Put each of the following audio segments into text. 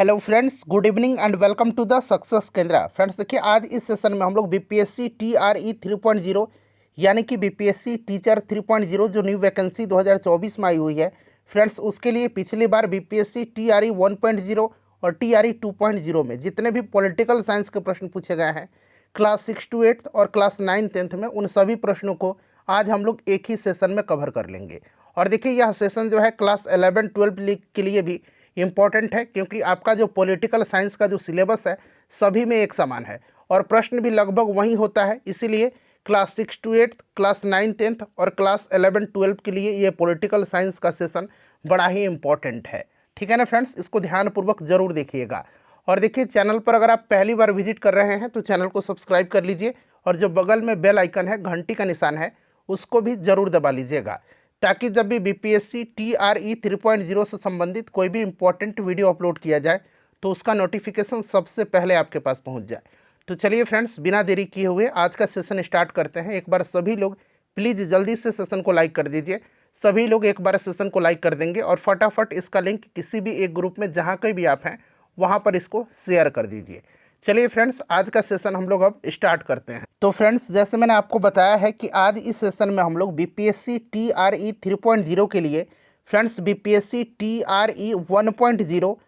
Hello friends, good evening and welcome to the success Kendra. Friends देखिए, आज इस session में हम लोग बीपीएससी टीआरई 3.0 यानी कि बीपीएससी टीचर 3.0 जो न्यू वैकेंसी 2024 में आई हुई है फ्रेंड्स, उसके लिए पिछली बार बीपीएससी टीआरई 1.0 और टीआरई 2.0 में जितने भी पॉलिटिकल साइंस के प्रश्न पूछे गए हैं क्लास 6 to 8 और क्लास 9 10th में, उन सभी प्रश्नों को आज हम लोग एक ही सेशन में कवर कर लेंगे। और देखिए, यह सेशन जो है क्लास 11-12 के लिए भी इम्पॉर्टेंट है, क्योंकि आपका जो पॉलिटिकल साइंस का जो सिलेबस है सभी में एक समान है और प्रश्न भी लगभग वही होता है। इसीलिए क्लास 6 to 8, क्लास 9 10th और क्लास 11-12 के लिए ये पॉलिटिकल साइंस का सेशन बड़ा ही इम्पॉर्टेंट है। ठीक है ना फ्रेंड्स, इसको ध्यानपूर्वक जरूर देखिएगा। और देखिए, चैनल पर अगर आप पहली बार विजिट कर रहे हैं तो चैनल को सब्सक्राइब कर लीजिए और जो बगल में बेल आइकन है, घंटी का निशान है, उसको भी जरूर दबा लीजिएगा, ताकि जब भी बीपीएससी टीआरई 3.0 से संबंधित कोई भी इम्पोर्टेंट वीडियो अपलोड किया जाए तो उसका नोटिफिकेशन सबसे पहले आपके पास पहुंच जाए। तो चलिए फ्रेंड्स, बिना देरी किए हुए आज का सेशन स्टार्ट करते हैं। एक बार सभी लोग प्लीज़ जल्दी से सेशन को लाइक कर दीजिए। सभी लोग एक बार सेशन को लाइक कर देंगे और फटाफट इसका लिंक किसी भी एक ग्रुप में जहाँ कहीं भी आप हैं वहाँ पर इसको शेयर कर दीजिए। चलिए फ्रेंड्स, आज का सेशन हम लोग अब स्टार्ट करते हैं। तो फ्रेंड्स, जैसे मैंने आपको बताया है कि आज इस सेशन में हम लोग बीपीएससी टीआरई 3.0 के लिए फ्रेंड्स बीपीएससी टीआरई 1.0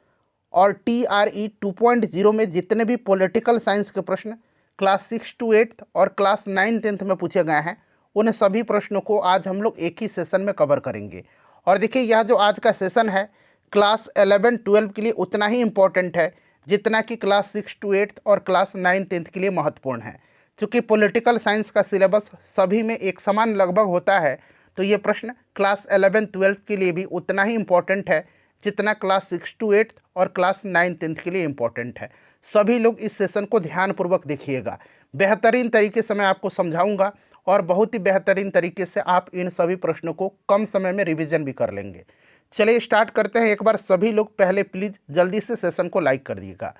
और टीआरई 2.0 में जितने भी पॉलिटिकल साइंस के प्रश्न क्लास 6 to 8 और क्लास 9 10th में पूछे गए हैं, उन सभी प्रश्नों को आज हम लोग एक ही सेशन में कवर करेंगे। और देखिए, यह जो आज का सेशन है क्लास 11-12 के लिए उतना ही इम्पोर्टेंट है जितना कि क्लास 6 to 8 और क्लास 9 10th के लिए महत्वपूर्ण है। चूँकि पॉलिटिकल साइंस का सिलेबस सभी में एक समान लगभग होता है, तो ये प्रश्न क्लास 11-12 के लिए भी उतना ही इम्पोर्टेंट है जितना क्लास 6 to 8 और क्लास 9 10th के लिए इम्पोर्टेंट है। सभी लोग इस सेशन को ध्यानपूर्वक देखिएगा। बेहतरीन तरीके से मैं आपको समझाऊंगा और बहुत ही बेहतरीन तरीके से आप इन सभी प्रश्नों को कम समय में रिवीजन भी कर लेंगे। चलिए स्टार्ट करते हैं। एक बार सभी लोग पहले प्लीज़ जल्दी से सेशन को लाइक कर दिएगा।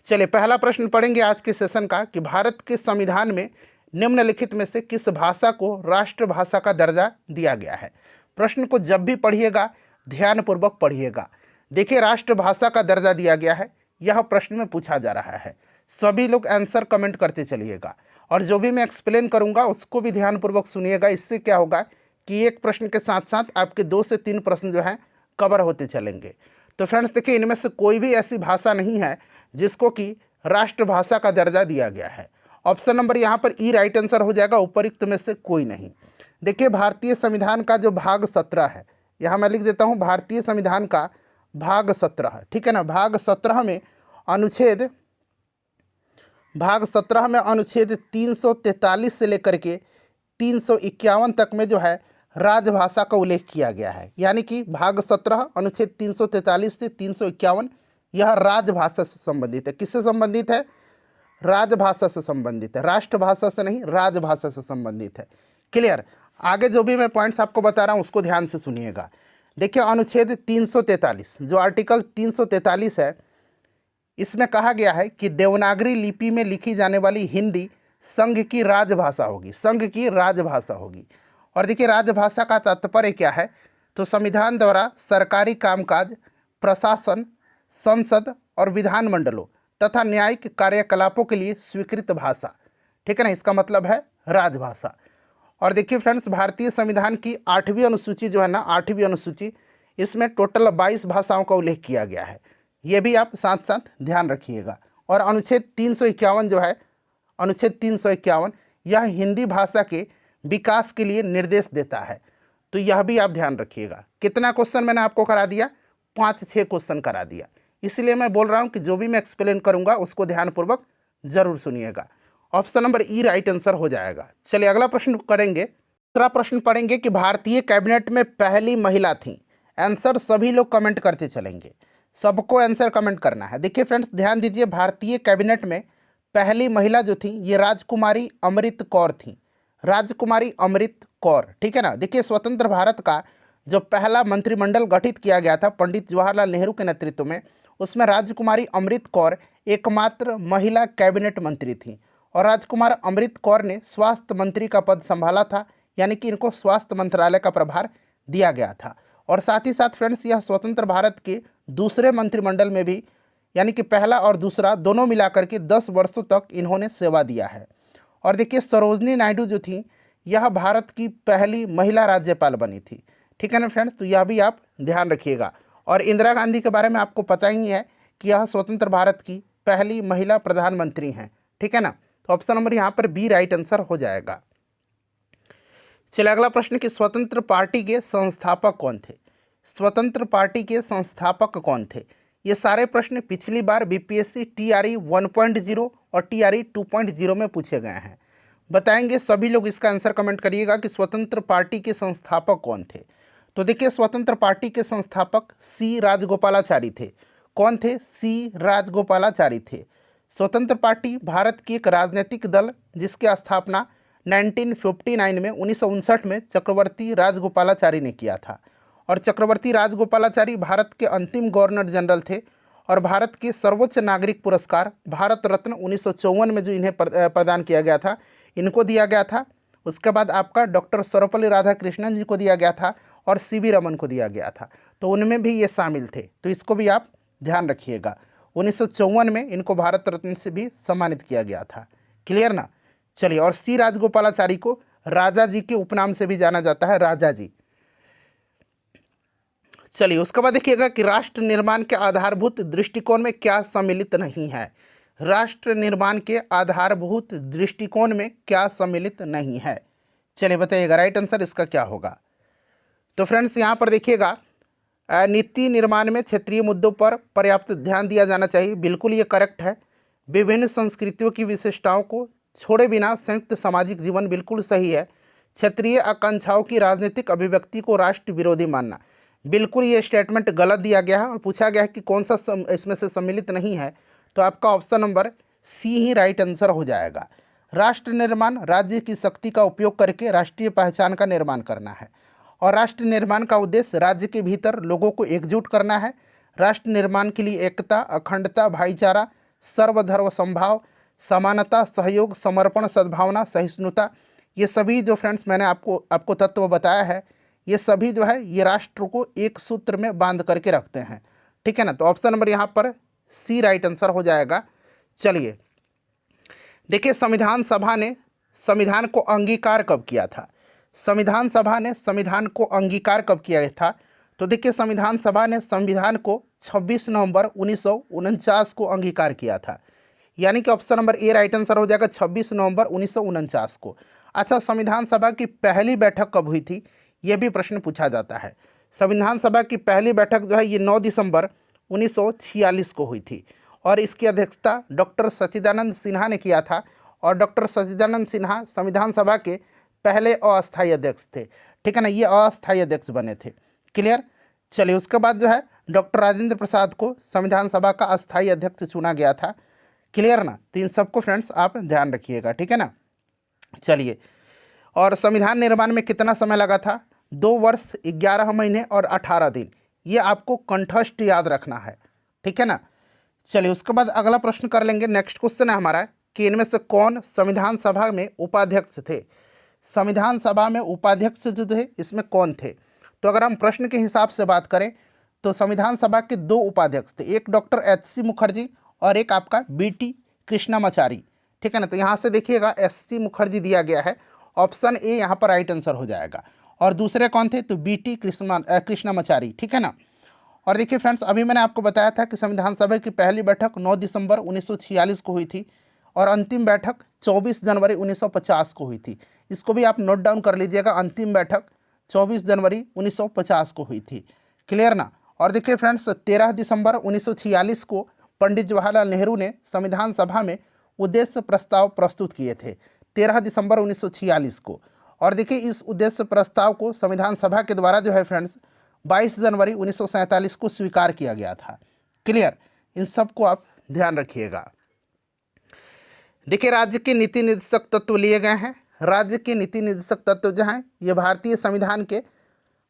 चलिए पहला प्रश्न पढ़ेंगे आज के सेशन का कि भारत के संविधान में निम्नलिखित में से किस भाषा को राष्ट्रभाषा का दर्जा दिया गया है। प्रश्न को जब भी पढ़िएगा ध्यानपूर्वक पढ़िएगा। देखिए, राष्ट्रभाषा का दर्जा दिया गया है, यह प्रश्न में पूछा जा रहा है। सभी लोग आंसर कमेंट करते चलिएगा और जो भी मैं एक्सप्लेन करूंगा उसको भी ध्यानपूर्वक सुनिएगा। इससे क्या होगा कि एक प्रश्न के साथ साथ आपके 2 से 3 प्रश्न जो हैं कवर होते चलेंगे। तो फ्रेंड्स देखिए, इनमें से कोई भी ऐसी भाषा नहीं है जिसको कि राष्ट्रभाषा का दर्जा दिया गया है। ऑप्शन नंबर यहाँ पर ई राइट आंसर हो जाएगा, उपरोक्त में से कोई नहीं। देखिए, भारतीय संविधान का जो भाग 17 है, यहाँ मैं लिख देता हूँ भारतीय संविधान का भाग 17, ठीक है ना। भाग 17 में अनुच्छेद 343 से लेकर के 351 तक में जो है राजभाषा का उल्लेख किया गया है। यानी कि भाग 17 अनुच्छेद 343 से 351 यह राजभाषा से संबंधित है। किससे संबंधित है? राजभाषा से संबंधित है, राष्ट्रभाषा से नहीं, राजभाषा से संबंधित है। क्लियर? आगे जो भी मैं पॉइंट्स आपको बता रहा हूँ उसको ध्यान से सुनिएगा। देखिए, अनुच्छेद 343 जो आर्टिकल 343 है, इसमें कहा गया है कि देवनागरी लिपि में लिखी जाने वाली हिंदी संघ की राजभाषा होगी, संघ की राजभाषा होगी। और देखिए, राजभाषा का तात्पर्य क्या है? तो संविधान द्वारा सरकारी कामकाज, प्रशासन, संसद और विधानमंडलों तथा न्यायिक कार्यकलापों के लिए स्वीकृत भाषा, ठीक है ना, इसका मतलब है राजभाषा। और देखिए फ्रेंड्स, भारतीय संविधान की 8वीं अनुसूची जो है ना, 8वीं अनुसूची, इसमें टोटल 22 भाषाओं का उल्लेख किया गया है। ये भी आप साथ साथ ध्यान रखिएगा। और अनुच्छेद 351 जो है, अनुच्छेद 351 यह हिंदी भाषा के विकास के लिए निर्देश देता है। तो यह भी आप ध्यान रखिएगा। कितना क्वेश्चन मैंने आपको करा दिया? 5-6 क्वेश्चन करा दिया। इसलिए मैं बोल रहा हूँ कि जो भी मैं एक्सप्लेन करूँगा उसको ध्यानपूर्वक जरूर सुनिएगा। ऑप्शन नंबर ई राइट आंसर हो जाएगा। चलिए अगला प्रश्न करेंगे। दूसरा प्रश्न पढ़ेंगे कि भारतीय कैबिनेट में पहली महिला थी। आंसर सभी लोग कमेंट करते चलेंगे, सबको आंसर कमेंट करना है। देखिए फ्रेंड्स, ध्यान दीजिए, भारतीय कैबिनेट में पहली महिला जो थी ये राजकुमारी अमृत कौर थी। राजकुमारी अमृत कौर, ठीक है ना। देखिए, स्वतंत्र भारत का जो पहला मंत्रिमंडल गठित किया गया था पंडित जवाहरलाल नेहरू के नेतृत्व में, उसमें राजकुमारी अमृत कौर एकमात्र महिला कैबिनेट मंत्री थी। और राजकुमार अमृत कौर ने स्वास्थ्य मंत्री का पद संभाला था, यानी कि इनको स्वास्थ्य मंत्रालय का प्रभार दिया गया था। और साथ ही साथ फ्रेंड्स, यह स्वतंत्र भारत के दूसरे मंत्रिमंडल में भी यानी कि पहला और दूसरा दोनों मिलाकर के 10 वर्षों तक इन्होंने सेवा दिया है। और देखिए सरोजनी नायडू जो थी यह भारत की पहली महिला राज्यपाल बनी थी। ठीक है ना फ्रेंड्स, तो यह भी आप ध्यान रखिएगा। और इंदिरा गांधी के बारे में आपको पता ही है कि यह स्वतंत्र भारत की पहली महिला प्रधानमंत्री हैं। ठीक है ना, तो ऑप्शन नंबर यहाँ पर बी राइट आंसर हो जाएगा। चलिए अगला प्रश्न कि स्वतंत्र पार्टी के संस्थापक कौन थे। स्वतंत्र पार्टी के संस्थापक कौन थे। ये सारे प्रश्न पिछली बार बीपीएससी टीआरई 1.0 और टीआरई 2.0 में पूछे गए हैं। बताएंगे सभी लोग, इसका आंसर कमेंट करिएगा कि स्वतंत्र पार्टी के संस्थापक कौन थे। तो देखिए स्वतंत्र पार्टी के संस्थापक सी राजगोपालाचारी थे। कौन थे? सी राजगोपालाचारी थे। स्वतंत्र पार्टी भारत की एक राजनीतिक दल जिसकी स्थापना 1959 में 1959 में चक्रवर्ती राजगोपालाचारी ने किया था। और चक्रवर्ती राजगोपालाचारी भारत के अंतिम गवर्नर जनरल थे और भारत के सर्वोच्च नागरिक पुरस्कार भारत रत्न 1954 में जो इन्हें प्रदान किया गया था इनको दिया गया था। उसके बाद आपका डॉक्टर सर्वपल्ली राधाकृष्णन जी को दिया गया था और सीवी रमन को दिया गया था, तो उनमें भी ये शामिल थे। तो इसको भी आप ध्यान रखिएगा। 1954 में इनको भारत रत्न से भी सम्मानित किया गया था। क्लियर ना। चलिए, और सी राजगोपालाचारी को राजा जी के उपनाम से भी जाना जाता है, राजा जी। चलिए उसके बाद देखिएगा कि राष्ट्र निर्माण के आधारभूत दृष्टिकोण में क्या सम्मिलित नहीं है। राष्ट्र निर्माण के आधारभूत दृष्टिकोण में क्या सम्मिलित नहीं है। चलिए बताइएगा राइट आंसर इसका क्या होगा। तो फ्रेंड्स यहाँ पर देखिएगा नीति निर्माण में क्षेत्रीय मुद्दों पर पर्याप्त ध्यान दिया जाना चाहिए। बिल्कुल ये करेक्ट है। विभिन्न संस्कृतियों की विशेषताओं को छोड़े बिना संयुक्त सामाजिक जीवन, बिल्कुल सही है। क्षेत्रीय आकांक्षाओं की राजनीतिक अभिव्यक्ति को राष्ट्र विरोधी मानना, बिल्कुल ये स्टेटमेंट गलत दिया गया है। और पूछा गया है कि कौन सा इसमें से सम्मिलित नहीं है, तो आपका ऑप्शन नंबर सी ही राइट आंसर हो जाएगा। राष्ट्र निर्माण राज्य की शक्ति का उपयोग करके राष्ट्रीय पहचान का निर्माण करना है और राष्ट्र निर्माण का उद्देश्य राज्य के भीतर लोगों को एकजुट करना है। राष्ट्र निर्माण के लिए एकता, अखंडता, भाईचारा, सर्वधर्म समभाव, समानता, सहयोग, समर्पण, सद्भावना, सहिष्णुता, ये सभी जो फ्रेंड्स मैंने आपको तत्व बताया है, ये सभी जो है ये राष्ट्र को एक सूत्र में बांध करके रखते हैं। ठीक है ना, तो ऑप्शन नंबर यहाँ पर सी राइट आंसर हो जाएगा। चलिए देखिए संविधान सभा ने संविधान को अंगीकार कब किया था। संविधान सभा ने संविधान को अंगीकार कब किया था। तो देखिए संविधान सभा ने संविधान को 26 नवंबर 1949 को अंगीकार किया था, यानी कि option number A right answer हो जाएगा 26 नवंबर 1949 को। अच्छा, संविधान सभा की पहली बैठक कब हुई थी, यह भी प्रश्न पूछा जाता है। संविधान सभा की पहली बैठक जो है ये 9 दिसंबर 1946 को हुई थी और इसकी अध्यक्षता डॉक्टर सच्चिदानंद सिन्हा ने किया था। और डॉक्टर सच्चिदानंद सिन्हा संविधान सभा के पहले अस्थायी अध्यक्ष थे। ठीक है ना, ये अस्थायी अध्यक्ष बने थे। क्लियर। चलिए उसके बाद जो है डॉक्टर राजेंद्र प्रसाद को संविधान सभा का अस्थायी अध्यक्ष चुना गया था। क्लियर ना, तो इन सबको फ्रेंड्स आप ध्यान रखिएगा। ठीक है ना। चलिए, और संविधान निर्माण में कितना समय लगा था, 2 वर्ष 11 महीने और 18 दिन। ये आपको कंठस्थ याद रखना है। ठीक है ना। चलिए उसके बाद अगला प्रश्न कर लेंगे। नेक्स्ट क्वेश्चन है हमारा कि इनमें से कौन संविधान सभा में उपाध्यक्ष थे। संविधान सभा में उपाध्यक्ष जो थे इसमें कौन थे। तो अगर हम प्रश्न के हिसाब से बात करें तो संविधान सभा के 2 उपाध्यक्ष थे, एक डॉक्टर एच.सी. मुखर्जी और एक आपका बी.टी. कृष्णामाचारी। ठीक है ना, तो यहाँ से देखिएगा एच.सी. मुखर्जी दिया गया है, ऑप्शन ए यहाँ पर राइट आंसर हो जाएगा। और दूसरे कौन थे, तो बी.टी. कृष्णामाचारी। ठीक है ना। और देखिए फ्रेंड्स अभी मैंने आपको बताया था कि संविधान सभा की पहली बैठक 9 दिसंबर 1946 को हुई थी और अंतिम बैठक 24 जनवरी 1950 को हुई थी। इसको भी आप नोट डाउन कर लीजिएगा, अंतिम बैठक 24 जनवरी 1950 को हुई थी। क्लियर ना। और देखिए फ्रेंड्स 13 दिसंबर 1946 को पंडित जवाहरलाल नेहरू ने संविधान सभा में उद्देश्य प्रस्ताव प्रस्तुत किए थे, 13 दिसंबर 1946 को। और देखिए इस उद्देश्य प्रस्ताव को संविधान सभा के द्वारा जो है फ्रेंड्स 22 जनवरी 1947 को स्वीकार किया गया था। क्लियर। इन सब को आप ध्यान रखिएगा। देखिए राज्य के नीति निर्देशक तत्व लिए गए हैं। राज्य के नीति निर्देशक तत्व जो हैं ये भारतीय संविधान के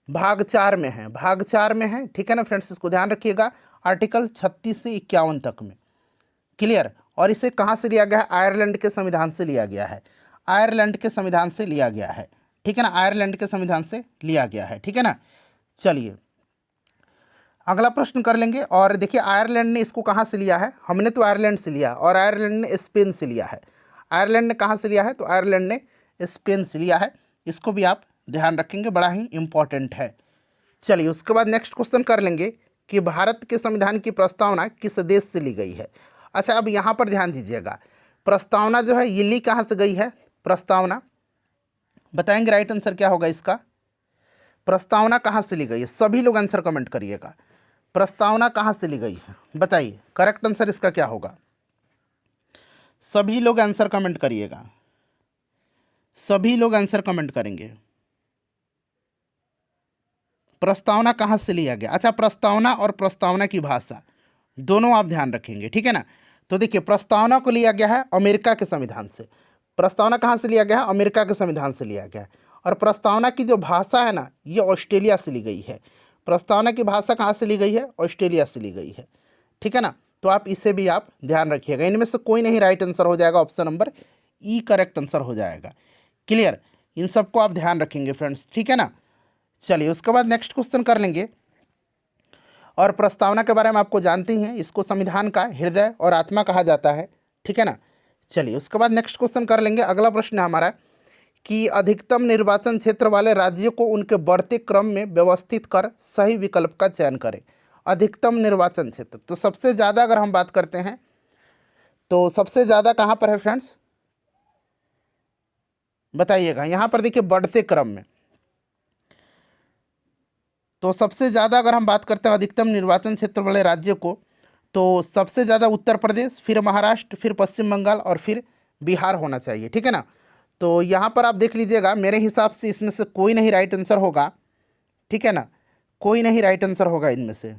भाग 4 में है, भाग 4 में है। ठीक है ना फ्रेंड्स, इसको ध्यान रखिएगा, आर्टिकल 36 से 51 तक में। क्लियर। और इसे कहाँ से लिया गया है, आयरलैंड के संविधान से लिया गया है, आयरलैंड के संविधान से लिया गया है। ठीक है ना, आयरलैंड के संविधान से लिया गया है। ठीक है ना। चलिए अगला प्रश्न कर लेंगे। और देखिए आयरलैंड ने इसको कहाँ से लिया है, हमने तो आयरलैंड से लिया और आयरलैंड ने स्पेन से लिया है। आयरलैंड ने कहाँ से लिया है, तो आयरलैंड ने स्पेन से लिया है। इसको भी आप ध्यान रखेंगे, बड़ा ही इंपॉर्टेंट है। चलिए उसके बाद नेक्स्ट क्वेश्चन कर लेंगे कि भारत के संविधान की प्रस्तावना किस देश से ली गई है। अच्छा अब यहाँ पर ध्यान दीजिएगा, प्रस्तावना जो है ये ली कहाँ से गई है, प्रस्तावना बताएंगे राइट आंसर क्या होगा इसका। प्रस्तावना कहाँ से ली गई है, सभी लोग आंसर कमेंट करिएगा। प्रस्तावना कहाँ से ली गई है बताइए, करेक्ट आंसर इसका क्या होगा। सभी लोग आंसर कमेंट करिएगा, सभी लोग आंसर कमेंट करेंगे। प्रस्तावना कहाँ से लिया गया, अच्छा प्रस्तावना और प्रस्तावना की भाषा दोनों आप ध्यान रखेंगे, ठीक है ना। तो देखिए प्रस्तावना को लिया गया है अमेरिका के संविधान से। प्रस्तावना कहाँ से लिया गया है, अमेरिका के संविधान से लिया गया है। और प्रस्तावना की जो भाषा है ना, ये ऑस्ट्रेलिया से ली गई है। प्रस्तावना की भाषा कहाँ से ली गई है, ऑस्ट्रेलिया से ली गई है, ठीक है ना। तो आप इसे भी आप ध्यान रखिएगा, इनमें से कोई नहीं राइट आंसर हो जाएगा, ऑप्शन नंबर ई करेक्ट आंसर हो जाएगा। क्लियर, इन सबको आप ध्यान रखेंगे फ्रेंड्स, ठीक है ना। चलिए उसके बाद नेक्स्ट क्वेश्चन कर लेंगे। और प्रस्तावना के बारे में आपको जानते हैं, इसको संविधान का हृदय और आत्मा कहा जाता है, ठीक है ना। चलिए उसके बाद नेक्स्ट क्वेश्चन कर लेंगे। अगला प्रश्न है हमारा कि अधिकतम निर्वाचन क्षेत्र वाले राज्यों को उनके बढ़ते क्रम में व्यवस्थित कर सही विकल्प का चयन करें। अधिकतम निर्वाचन क्षेत्र, तो सबसे ज़्यादा अगर हम बात करते हैं तो सबसे ज़्यादा कहाँ पर है फ्रेंड्स बताइएगा। यहाँ पर देखिए बढ़ते क्रम में, तो सबसे ज़्यादा अगर हम बात करते हैं अधिकतम निर्वाचन क्षेत्र वाले राज्यों को, तो सबसे ज़्यादा उत्तर प्रदेश, फिर महाराष्ट्र, फिर पश्चिम बंगाल और फिर बिहार होना चाहिए, ठीक है ना। तो यहाँ पर आप देख लीजिएगा, मेरे हिसाब से इसमें से कोई नहीं राइट आंसर होगा, ठीक है ना, कोई नहीं राइट आंसर होगा इनमें से,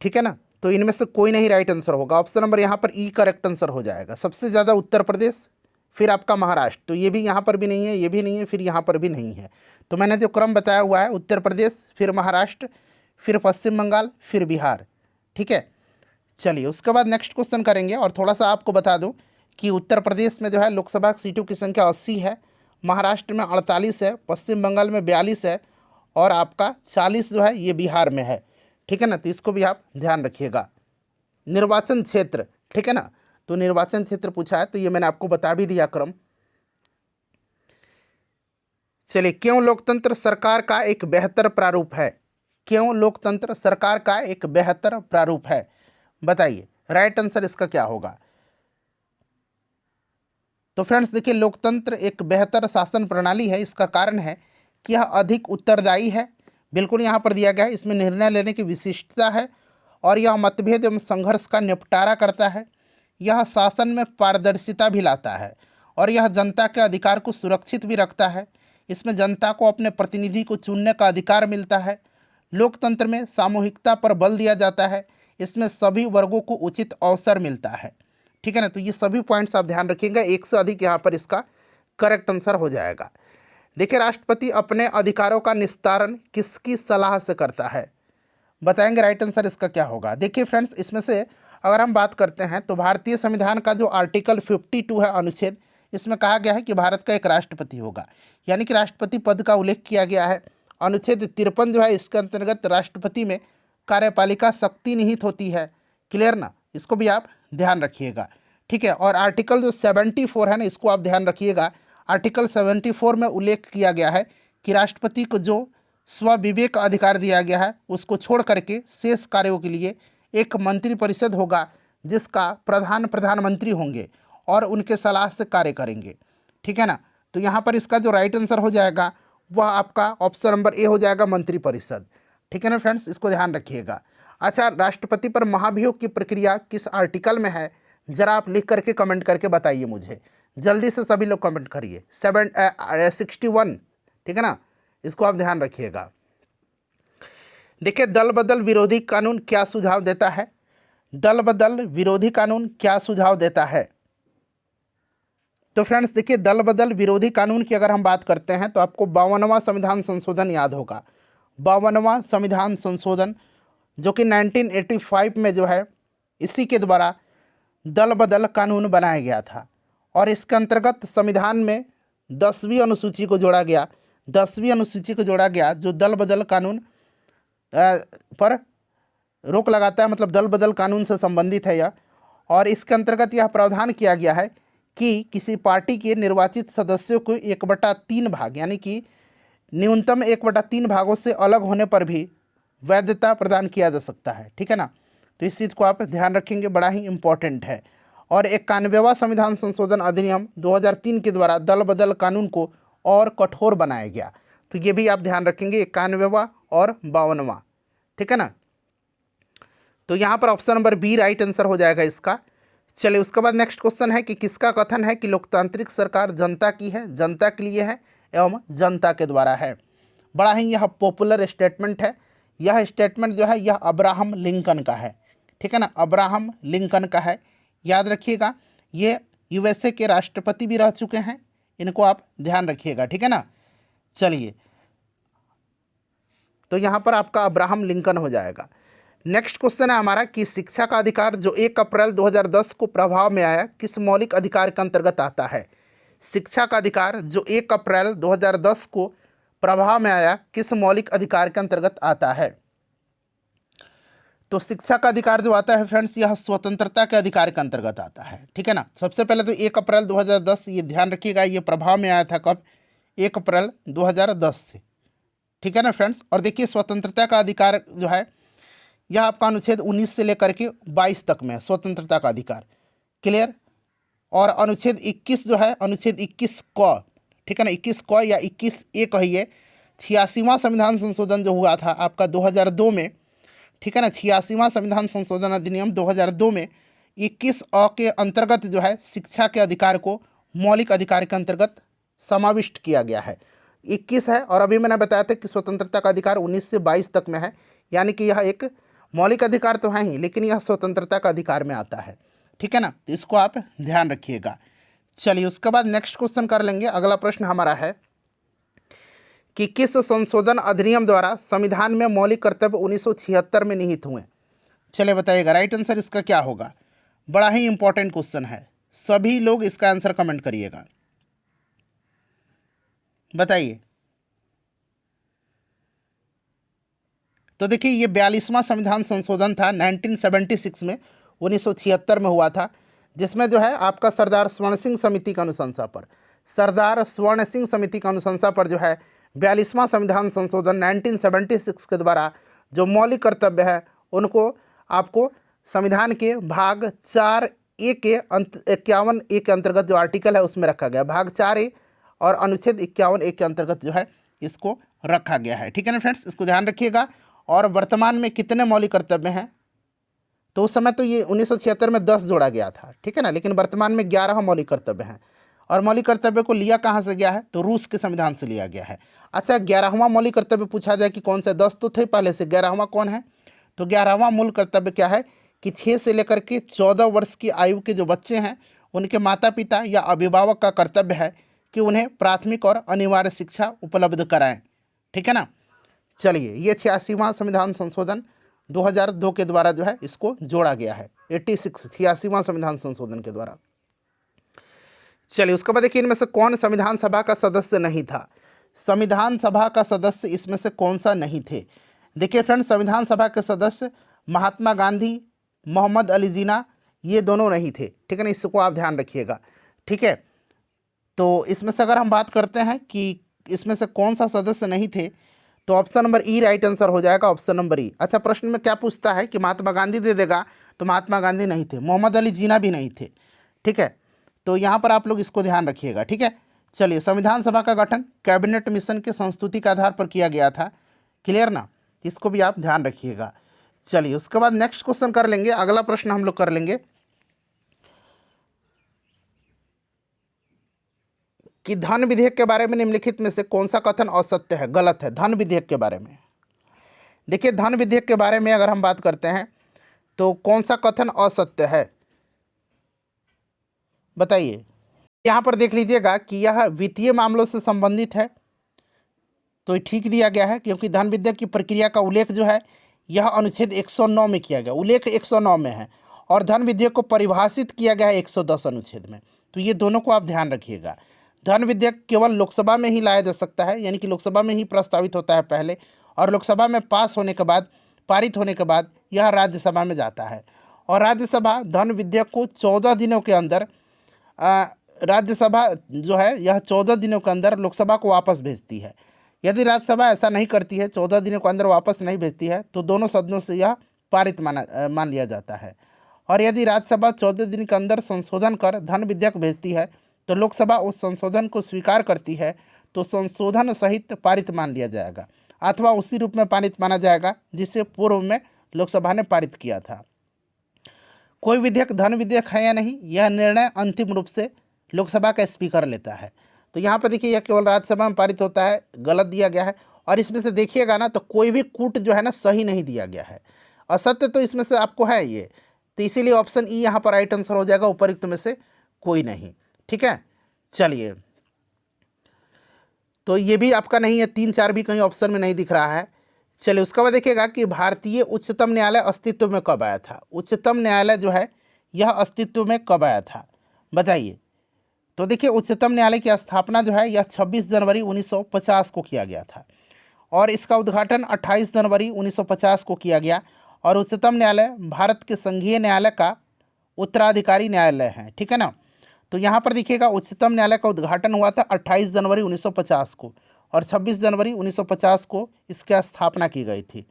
ठीक है ना। तो इनमें से कोई नहीं राइट आंसर होगा, ऑप्शन नंबर यहाँ पर ई करेक्ट आंसर हो जाएगा। सबसे ज़्यादा उत्तर प्रदेश, फिर आपका महाराष्ट्र, तो ये भी यहाँ पर भी नहीं है, ये भी नहीं है, फिर यहाँ पर भी नहीं है। तो मैंने जो क्रम बताया हुआ है, उत्तर प्रदेश, फिर महाराष्ट्र, फिर पश्चिम बंगाल, फिर बिहार, ठीक है। चलिए उसके बाद नेक्स्ट क्वेश्चन करेंगे। और थोड़ा सा आपको बता दूं कि उत्तर प्रदेश में जो है लोकसभा सीटों की संख्या 80 है, महाराष्ट्र में 48 है, पश्चिम बंगाल में 42 है और आपका 40 जो है ये बिहार में है, ठीक है ना। तो इसको भी आप ध्यान रखिएगा। निर्वाचन क्षेत्र, ठीक है ना, तो निर्वाचन क्षेत्र पूछा है तो ये मैंने आपको बता भी दिया क्रम। चलिए क्यों लोकतंत्र सरकार का एक बेहतर प्रारूप है, क्यों लोकतंत्र सरकार का एक बेहतर प्रारूप है बताइए, राइट आंसर इसका क्या होगा। तो फ्रेंड्स देखिए लोकतंत्र एक बेहतर शासन प्रणाली है, इसका कारण है कि यह अधिक उत्तरदायी है, बिल्कुल यहाँ पर दिया गया है, इसमें निर्णय लेने की विशिष्टता है और यह मतभेद एवं संघर्ष का निपटारा करता है। यह शासन में पारदर्शिता भी लाता है और यह जनता के अधिकार को सुरक्षित भी रखता है। इसमें जनता को अपने प्रतिनिधि को चुनने का अधिकार मिलता है। लोकतंत्र में सामूहिकता पर बल दिया जाता है। इसमें सभी वर्गों को उचित अवसर मिलता है, ठीक है ना। तो ये सभी पॉइंट्स आप ध्यान रखिएगा, एक से अधिक यहाँ पर इसका करेक्ट आंसर हो जाएगा। देखिए राष्ट्रपति अपने अधिकारों का निस्तारण किसकी सलाह से करता है बताएंगे, राइट आंसर इसका क्या होगा। देखिए फ्रेंड्स इसमें से अगर हम बात करते हैं तो भारतीय संविधान का जो आर्टिकल 52 है अनुच्छेद, इसमें कहा गया है कि भारत का एक राष्ट्रपति होगा, यानी कि राष्ट्रपति पद का उल्लेख किया गया है। अनुच्छेद 53 जो है इसके अंतर्गत राष्ट्रपति में कार्यपालिका शक्ति निहित होती है, क्लियर ना, इसको भी आप ध्यान रखिएगा, ठीक है। और आर्टिकल जो 74 है ना, इसको आप ध्यान रखिएगा। आर्टिकल 74 में उल्लेख किया गया है कि राष्ट्रपति को जो स्वविवेक अधिकार दिया गया है उसको छोड़ करके शेष कार्यों के लिए एक मंत्रिपरिषद होगा जिसका प्रधानमंत्री होंगे और उनके सलाह से कार्य करेंगे, ठीक है ना। तो यहाँ पर इसका जो राइट आंसर हो जाएगा वह आपका ऑप्शन नंबर ए हो जाएगा, मंत्रिपरिषद, ठीक है ना फ्रेंड्स, इसको ध्यान रखिएगा। अच्छा राष्ट्रपति पर महाभियोग की प्रक्रिया किस आर्टिकल में है, ज़रा आप लिख करके कमेंट करके बताइए मुझे, जल्दी से सभी लोग कमेंट करिए। 61, ठीक है ना, इसको आप ध्यान रखिएगा। देखिए दल बदल विरोधी कानून क्या सुझाव देता है, दल बदल विरोधी कानून क्या सुझाव देता है। तो फ्रेंड्स देखिए दल बदल विरोधी कानून की अगर हम बात करते हैं तो आपको 52वां संविधान संशोधन याद होगा। 52वां संविधान संशोधन जो कि 1985 में जो है इसी के द्वारा दल बदल कानून बनाया गया था और इसके अंतर्गत संविधान में 10वीं अनुसूची को जोड़ा गया, 10वीं अनुसूची को जोड़ा गया जो दल बदल कानून पर रोक लगाता है, मतलब दल बदल कानून से संबंधित है यह। और इसके अंतर्गत यह प्रावधान किया गया है कि किसी पार्टी के निर्वाचित सदस्यों को 1/3 भाग यानी कि न्यूनतम 1/3 भागों से अलग होने पर भी वैधता प्रदान किया जा सकता है, ठीक है ना। तो इस चीज़ को आप ध्यान रखेंगे, बड़ा ही इम्पोर्टेंट है। और 91वां संविधान संशोधन अधिनियम 2003 के द्वारा दल बदल कानून को और कठोर बनाया गया। तो ये भी आप ध्यान रखेंगे, 91वां और 52वां, ठीक है ना। तो यहाँ पर option number B right answer हो जाएगा इसका। चलिए उसके बाद नेक्स्ट क्वेश्चन है कि किसका कथन है कि लोकतांत्रिक सरकार जनता की है, जनता के लिए है एवं जनता के द्वारा है। बड़ा ही यह पॉपुलर स्टेटमेंट है। यह स्टेटमेंट जो है यह अब्राहम लिंकन का है, ठीक है ना, अब्राहम लिंकन का है। याद रखिएगा, ये यूएसए के राष्ट्रपति भी रह चुके हैं, इनको आप ध्यान रखिएगा, ठीक है ना। चलिए तो यहाँ पर आपका अब्राहम लिंकन हो जाएगा। नेक्स्ट क्वेश्चन है हमारा कि शिक्षा का अधिकार जो 1 अप्रैल 2010 को प्रभाव में आया किस मौलिक अधिकार के अंतर्गत आता है। शिक्षा का अधिकार जो 1 अप्रैल 2010 को प्रभाव में आया किस मौलिक अधिकार के अंतर्गत आता है। तो शिक्षा का अधिकार जो आता है फ्रेंड्स, यह स्वतंत्रता के अधिकार के अंतर्गत आता है, ठीक है ना। सबसे पहले तो 1 अप्रैल 2010 ये ध्यान रखिएगा, ये प्रभाव में आया था कब, 1 अप्रैल 2010 से, ठीक है ना फ्रेंड्स। और देखिए स्वतंत्रता का अधिकार जो है यह आपका अनुच्छेद 19 से लेकर के 22 तक में है, स्वतंत्रता का अधिकार, क्लियर। और अनुच्छेद 21 जो है, अनुच्छेद 21 क, ठीक है ना, 21 क या 21 ए कहिए, 86वां संविधान संशोधन जो हुआ था आपका 2002 में, ठीक है ना, 86वां संविधान संशोधन अधिनियम 2002 में 21 अ के अंतर्गत जो है शिक्षा के अधिकार को मौलिक अधिकार के अंतर्गत समाविष्ट किया गया है। 21 है और अभी मैंने बताया था कि स्वतंत्रता का अधिकार 19 से 22 तक में है, यानी कि यह एक मौलिक अधिकार तो है ही, लेकिन यह स्वतंत्रता का अधिकार में आता है, ठीक है ना। तो इसको आप ध्यान रखिएगा। चलिए उसके बाद नेक्स्ट क्वेश्चन कर लेंगे। अगला प्रश्न हमारा है कि किस संशोधन अधिनियम द्वारा संविधान में मौलिक कर्तव्य 1976 में निहित हुए। चलिए बताइएगा राइट आंसर इसका क्या होगा। बड़ा ही इंपॉर्टेंट क्वेश्चन है, सभी लोग इसका आंसर कमेंट करिएगा, बताइए। तो देखिए ये 42वां संविधान संशोधन था 1976 में, 1976 में हुआ था, जिसमें जो है आपका सरदार स्वर्ण सिंह समिति की अनुशंसा पर, सरदार स्वर्ण सिंह समिति की अनुशंसा पर जो है 42वां संविधान संशोधन 1976 के द्वारा जो मौलिक कर्तव्य है उनको आपको संविधान के भाग 4A के 51A के अंतर्गत जो आर्टिकल है उसमें रखा गया, भाग 4A और अनुच्छेद 51A के अंतर्गत जो है इसको रखा गया है, ठीक है ना फ्रेंड्स, इसको ध्यान रखिएगा। और वर्तमान में कितने मौलिक कर्तव्य हैं, तो उस समय तो ये 1976 में 10 जोड़ा गया था, ठीक है ना, लेकिन वर्तमान में 11 मौलिक कर्तव्य हैं। और मौलिक कर्तव्य को लिया कहाँ से गया है, तो रूस के संविधान से लिया गया है। अच्छा 11वां मौलिक कर्तव्य पूछा जाए कि कौन से, 10 तो थे पहले से, 11वां कौन है, तो 11वां मूल कर्तव्य क्या है कि 6 से लेकर के 14 वर्ष की आयु के जो बच्चे हैं उनके माता पिता या अभिभावक का कर्तव्य है कि उन्हें प्राथमिक और अनिवार्य शिक्षा उपलब्ध कराएं, ठीक है ना। चलिए ये 86वां संविधान संशोधन 2002 के द्वारा जो है इसको जोड़ा गया है, 86वां संविधान संशोधन के द्वारा। चलिए उसके बाद देखिए इनमें से कौन संविधान सभा का सदस्य नहीं था। संविधान सभा का सदस्य इसमें से कौन सा नहीं थे। देखिए फ्रेंड्स संविधान सभा के सदस्य महात्मा गांधी, मोहम्मद अली जिन्ना, ये दोनों नहीं थे, ठीक है ना, इसको आप ध्यान रखिएगा, ठीक है। तो इसमें से अगर हम बात करते हैं कि इसमें से कौन सा सदस्य नहीं थे, तो ऑप्शन नंबर ई राइट आंसर हो जाएगा, ऑप्शन नंबर ई। अच्छा प्रश्न में क्या पूछता है कि महात्मा गांधी दे देगा, तो महात्मा गांधी नहीं थे, मोहम्मद अली जिन्ना भी नहीं थे, ठीक है। तो यहाँ पर आप लोग इसको ध्यान रखिएगा, ठीक है। चलिए संविधान सभा का गठन कैबिनेट मिशन के संस्तुति के आधार पर किया गया था, क्लियर ना, इसको भी आप ध्यान रखिएगा। चलिए उसके बाद नेक्स्ट क्वेश्चन कर लेंगे। अगला प्रश्न हम लोग कर लेंगे कि धन विधेयक के बारे में निम्नलिखित में से कौन सा कथन असत्य है, गलत है। धन विधेयक के बारे में देखिए, धन विधेयक के बारे में अगर हम बात करते हैं तो कौन सा कथन असत्य है, बताइए। यहाँ पर देख लीजिएगा कि यह वित्तीय मामलों से संबंधित है, तो ठीक दिया गया है, क्योंकि धन विधेयक की प्रक्रिया का उल्लेख जो है यह अनुच्छेद 109 में किया गया, उल्लेख 109 में है, और धन विधेयक को परिभाषित किया गया है 110 अनुच्छेद में। तो ये दोनों को आप ध्यान रखिएगा। धन विधेयक केवल लोकसभा में ही लाया जा सकता है, यानी कि लोकसभा में ही प्रस्तावित होता है पहले, और लोकसभा में पास होने के बाद, पारित होने के बाद यह राज्यसभा में जाता है और राज्यसभा धन विधेयक को 14 दिनों के अंदर राज्यसभा जो है यह 14 दिनों के अंदर लोकसभा को वापस भेजती है। यदि राज्यसभा ऐसा नहीं करती है, 14 दिनों के अंदर वापस नहीं भेजती है, तो दोनों सदनों से यह पारित मान लिया जाता है। और यदि राज्यसभा 14 दिन के अंदर संशोधन कर धन विधेयक भेजती है तो लोकसभा उस संशोधन को स्वीकार करती है तो संशोधन सहित पारित मान लिया जाएगा अथवा उसी रूप में पारित माना जाएगा जिसे पूर्व में लोकसभा ने पारित किया था। कोई विधेयक धन विधेयक है या नहीं, यह निर्णय अंतिम रूप से लोकसभा का स्पीकर लेता है। तो यहाँ पर देखिए, यह केवल राज्यसभा में पारित होता है, गलत दिया गया है। और इसमें से देखिएगा ना, तो कोई भी कूट जो है ना सही नहीं दिया गया है, असत्य तो इसमें से आपको है ये, तो इसीलिए ऑप्शन ई यहाँ पर राइट आंसर हो जाएगा, उपयुक्त में से कोई नहीं। ठीक है, चलिए, तो ये भी आपका नहीं है, 3 4 भी कहीं ऑप्शन में नहीं दिख रहा है। चलिए, उसके बाद देखिएगा कि भारतीय उच्चतम न्यायालय अस्तित्व में कब आया था। उच्चतम न्यायालय जो है यह अस्तित्व में कब आया था, बताइए। तो देखिए, उच्चतम न्यायालय की स्थापना जो है यह 26 जनवरी 1950 को किया गया था और इसका उद्घाटन 28 जनवरी 1950 को किया गया। और उच्चतम न्यायालय भारत के संघीय न्यायालय का उत्तराधिकारी न्यायालय है। ठीक है ना। तो यहाँ पर देखिएगा, उच्चतम न्यायालय का उद्घाटन हुआ था 28 जनवरी 1950 को और 26 जनवरी 1950 को इसकी स्थापना की गई थी।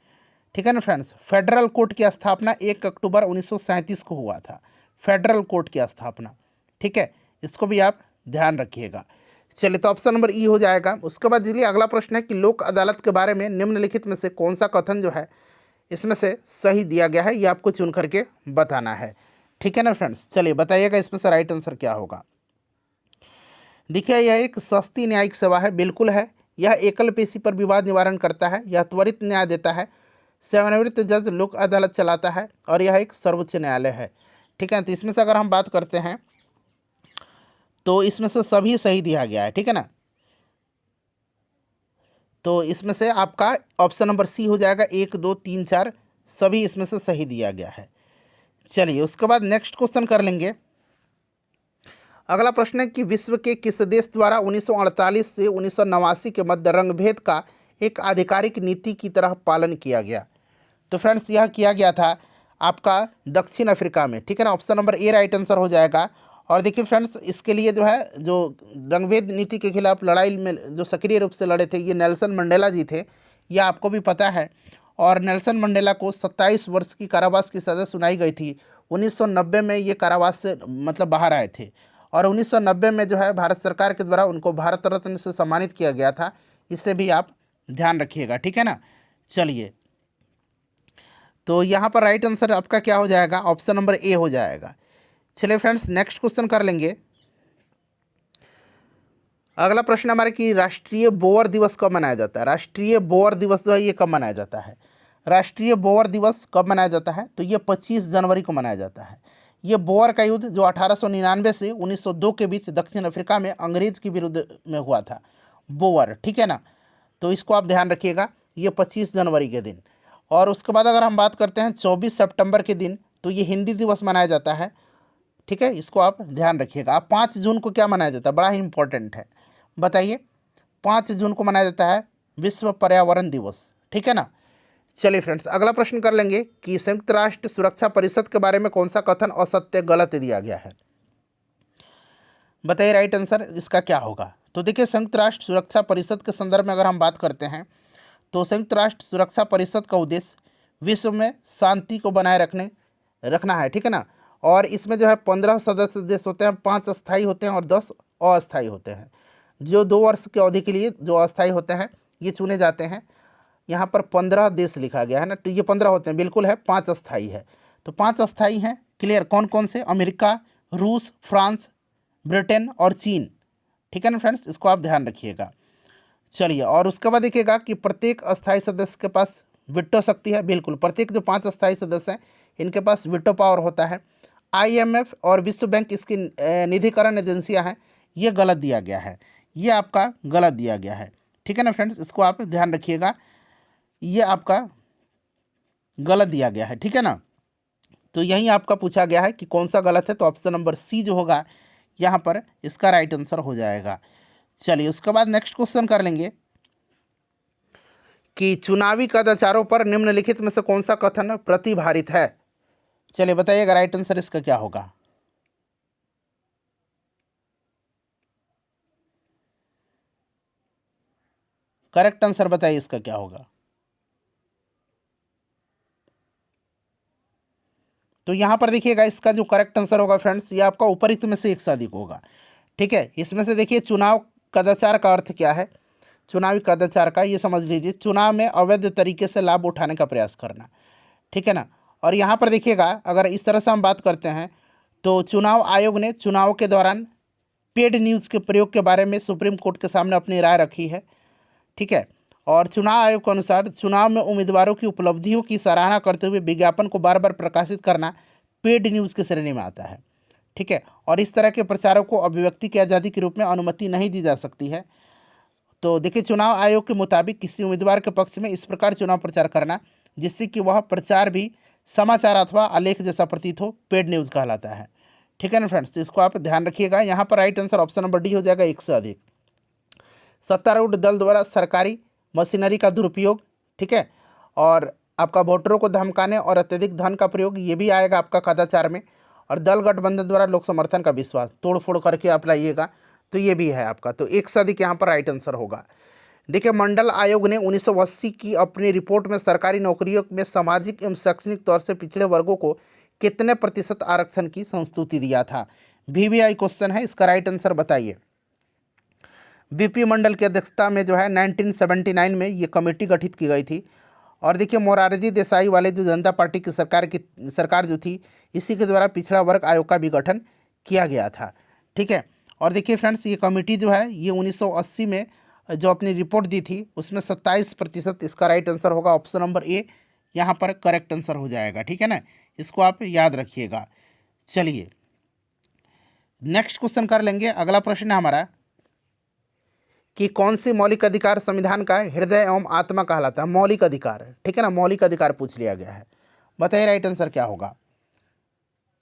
ठीक है ना फ्रेंड्स। फेडरल कोर्ट की स्थापना 1 अक्टूबर 1937 को हुआ था, फेडरल कोर्ट की स्थापना। ठीक है, इसको भी आप ध्यान रखिएगा। चलिए, तो ऑप्शन नंबर ई हो जाएगा। उसके बाद चलिए, अगला प्रश्न है कि लोक अदालत के बारे में निम्नलिखित में से कौन सा कथन जो है इसमें से सही दिया गया है, ये आपको चुन करके बताना है। ठीक है ना फ्रेंड्स। चलिए, बताइएगा इसमें से राइट आंसर क्या होगा। देखिए, यह एक सस्ती न्यायिक सेवा है, बिल्कुल है। यह एकल पेशी पर विवाद निवारण करता है, यह त्वरित न्याय देता है, सेवानिवृत्त जज लोक अदालत चलाता है और यह एक सर्वोच्च न्यायालय है। ठीक है, तो इसमें से अगर हम बात करते हैं तो इसमें से सभी सही दिया गया है। ठीक है ना। तो इसमें से आपका ऑप्शन नंबर सी हो जाएगा, 1 2 3 4 सभी इसमें से सही दिया गया है। चलिए, उसके बाद नेक्स्ट क्वेश्चन कर लेंगे। अगला प्रश्न है कि विश्व के किस देश द्वारा 1948 से 1989 के मध्य रंगभेद का एक आधिकारिक नीति की तरह पालन किया गया। तो फ्रेंड्स, यह किया गया था आपका दक्षिण अफ्रीका में। ठीक है ना। Option number A right answer हो जाएगा। और देखिए फ्रेंड्स, इसके लिए जो है, जो रंगभेद नीति के खिलाफ लड़ाई में जो सक्रिय रूप से लड़े थे, ये नेल्सन मंडेला जी थे, यह आपको भी पता है। और नेल्सन मंडेला को 27 वर्ष की कारावास की सज़ा सुनाई गई थी। 1990 में ये कारावास से मतलब बाहर आए थे और 1990 में जो है भारत सरकार के द्वारा उनको भारत रत्न से सम्मानित किया गया था। इससे भी आप ध्यान रखिएगा। ठीक है ना। चलिए, तो यहाँ पर राइट आंसर आपका क्या हो जाएगा, ऑप्शन नंबर ए हो जाएगा। चलिए फ्रेंड्स, नेक्स्ट क्वेश्चन कर लेंगे। अगला प्रश्न हमारे कि राष्ट्रीय बोअर दिवस कब मनाया जाता है। राष्ट्रीय बोअर दिवस जो है ये कब मनाया जाता है। राष्ट्रीय बोअर दिवस कब मनाया जाता है, तो ये 25 जनवरी को मनाया जाता है। ये बोअर का युद्ध जो 1899 से 1902 के बीच दक्षिण अफ्रीका में अंग्रेज के विरुद्ध में हुआ था, बोअर। ठीक है ना। तो इसको आप ध्यान रखिएगा, ये 25 जनवरी के दिन। और उसके बाद अगर हम बात करते हैं 24 सितंबर के दिन, तो ये हिंदी दिवस मनाया जाता है। ठीक है, इसको आप ध्यान रखिएगा। आप 5 जून को क्या मनाया जाता है, बड़ा ही इंपॉर्टेंट है, बताइए। 5 जून को मनाया जाता है विश्व पर्यावरण दिवस। ठीक है ना। चलिए फ्रेंड्स, अगला प्रश्न कर लेंगे कि संयुक्त राष्ट्र सुरक्षा परिषद के बारे में कौन सा कथन असत्य गलत दिया गया है, बताइए राइट आंसर इसका क्या होगा। तो देखिए, संयुक्त राष्ट्र सुरक्षा परिषद के संदर्भ में अगर हम बात करते हैं तो संयुक्त राष्ट्र सुरक्षा परिषद का उद्देश्य विश्व में शांति को बनाए रखना है। ठीक है ना। और इसमें जो है 15 सदस्य देश होते हैं, 5 अस्थायी होते हैं और 10 अस्थायी होते हैं। जो 2 वर्ष की अवधि के लिए जो अस्थायी होते हैं ये चुने जाते हैं। यहाँ पर 15 देश लिखा गया है ना, तो ये 15 होते हैं, बिल्कुल है, 5 अस्थायी है। तो 5 अस्थायी हैं, क्लियर। कौन कौन से, अमेरिका, रूस, फ्रांस, ब्रिटेन और चीन। ठीक है ना फ्रेंड्स, इसको आप ध्यान रखिएगा। चलिए, और उसके बाद देखिएगा कि प्रत्येक अस्थायी सदस्य के पास विटो शक्ति है, बिल्कुल। प्रत्येक जो 5 अस्थायी सदस्य हैं इनके पास विटो पावर होता है। IMF और विश्व बैंक इसकी निधिकरण एजेंसियां हैं, ये गलत दिया गया है, ये आपका गलत दिया गया है। ठीक है ना फ्रेंड्स, इसको आप ध्यान रखिएगा, ये आपका गलत दिया गया है। ठीक है ना। तो यही आपका पूछा गया है कि कौन सा गलत है, तो ऑप्शन नंबर सी जो होगा यहाँ पर इसका राइट आंसर हो जाएगा। चलिए, उसके बाद नेक्स्ट क्वेश्चन कर लेंगे कि चुनावी कदाचारों पर निम्नलिखित में से कौन सा कथन प्रतिभारित है। चलिए बताइएगा राइट आंसर इसका क्या होगा। करेक्ट आंसर बताइए इसका क्या होगा। तो यहां पर देखिएगा इसका जो करेक्ट आंसर होगा फ्रेंड्स, ये आपका ऊपरिक्त में से एक से अधिक होगा। ठीक है, इसमें से देखिए चुनाव कदाचार का अर्थ क्या है। चुनावी कदाचार का ये समझ लीजिए चुनाव में अवैध तरीके से लाभ उठाने का प्रयास करना। ठीक है ना। और यहाँ पर देखिएगा अगर इस तरह से हम बात करते हैं तो चुनाव आयोग ने चुनाव के दौरान पेड न्यूज़ के प्रयोग के बारे में सुप्रीम कोर्ट के सामने अपनी राय रखी है। ठीक है, और चुनाव आयोग के अनुसार चुनाव में उम्मीदवारों की उपलब्धियों की सराहना करते हुए विज्ञापन को बार बार प्रकाशित करना पेड न्यूज़ की श्रेणी में आता है। ठीक है, और इस तरह के प्रचारों को अभिव्यक्ति की आज़ादी के रूप में अनुमति नहीं दी जा सकती है। तो देखिए चुनाव आयोग के मुताबिक किसी उम्मीदवार के पक्ष में इस प्रकार चुनाव प्रचार करना जिससे कि वह प्रचार भी समाचार अथवा आलेख जैसा प्रतीत हो, पेड न्यूज़ कहलाता है। ठीक है ना फ्रेंड्स, तो इसको आप ध्यान रखिएगा। यहाँ पर right answer option number D हो जाएगा, एक से अधिक। सत्तारूढ़ दल द्वारा सरकारी मशीनरी का दुरुपयोग। ठीक है, और आपका वोटरों को धमकाने और अत्यधिक धन का प्रयोग, ये भी आएगा आपका कदाचार में। और दल गठबंधन द्वारा लोक समर्थन का विश्वास, तोड़ फोड़ करके आप लाइएगा, तो ये भी है आपका। तो एक से अधिक यहाँ पर राइट आंसर होगा। देखिए मंडल आयोग ने 1980 की अपनी रिपोर्ट में सरकारी नौकरियों में सामाजिक एवं शैक्षणिक तौर से पिछड़े वर्गों को कितने प्रतिशत आरक्षण की संस्तुति दिया था। VVI क्वेश्चन है, इसका राइट आंसर बताइए। VP मंडल की अध्यक्षता में जो है 1979 में ये कमेटी गठित की गई थी। और देखिए मोरारजी देसाई वाले जो जनता पार्टी की सरकार जो थी, इसी के द्वारा पिछड़ा वर्ग आयोग का भी गठन किया गया था। ठीक है, और देखिए फ्रेंड्स ये कमेटी जो है ये 1980 में जो अपनी रिपोर्ट दी थी उसमें 27%, इसका राइट आंसर होगा ऑप्शन नंबर ए, यहाँ पर करेक्ट आंसर हो जाएगा। ठीक है ना, इसको आप याद रखिएगा। चलिए नेक्स्ट क्वेश्चन कर लेंगे। अगला प्रश्न है हमारा कि कौन सी मौलिक अधिकार संविधान का हृदय एवं आत्मा कहलाता है। मौलिक अधिकार, ठीक है ना, मौलिक अधिकार पूछ लिया गया है। बताइए राइट आंसर क्या होगा।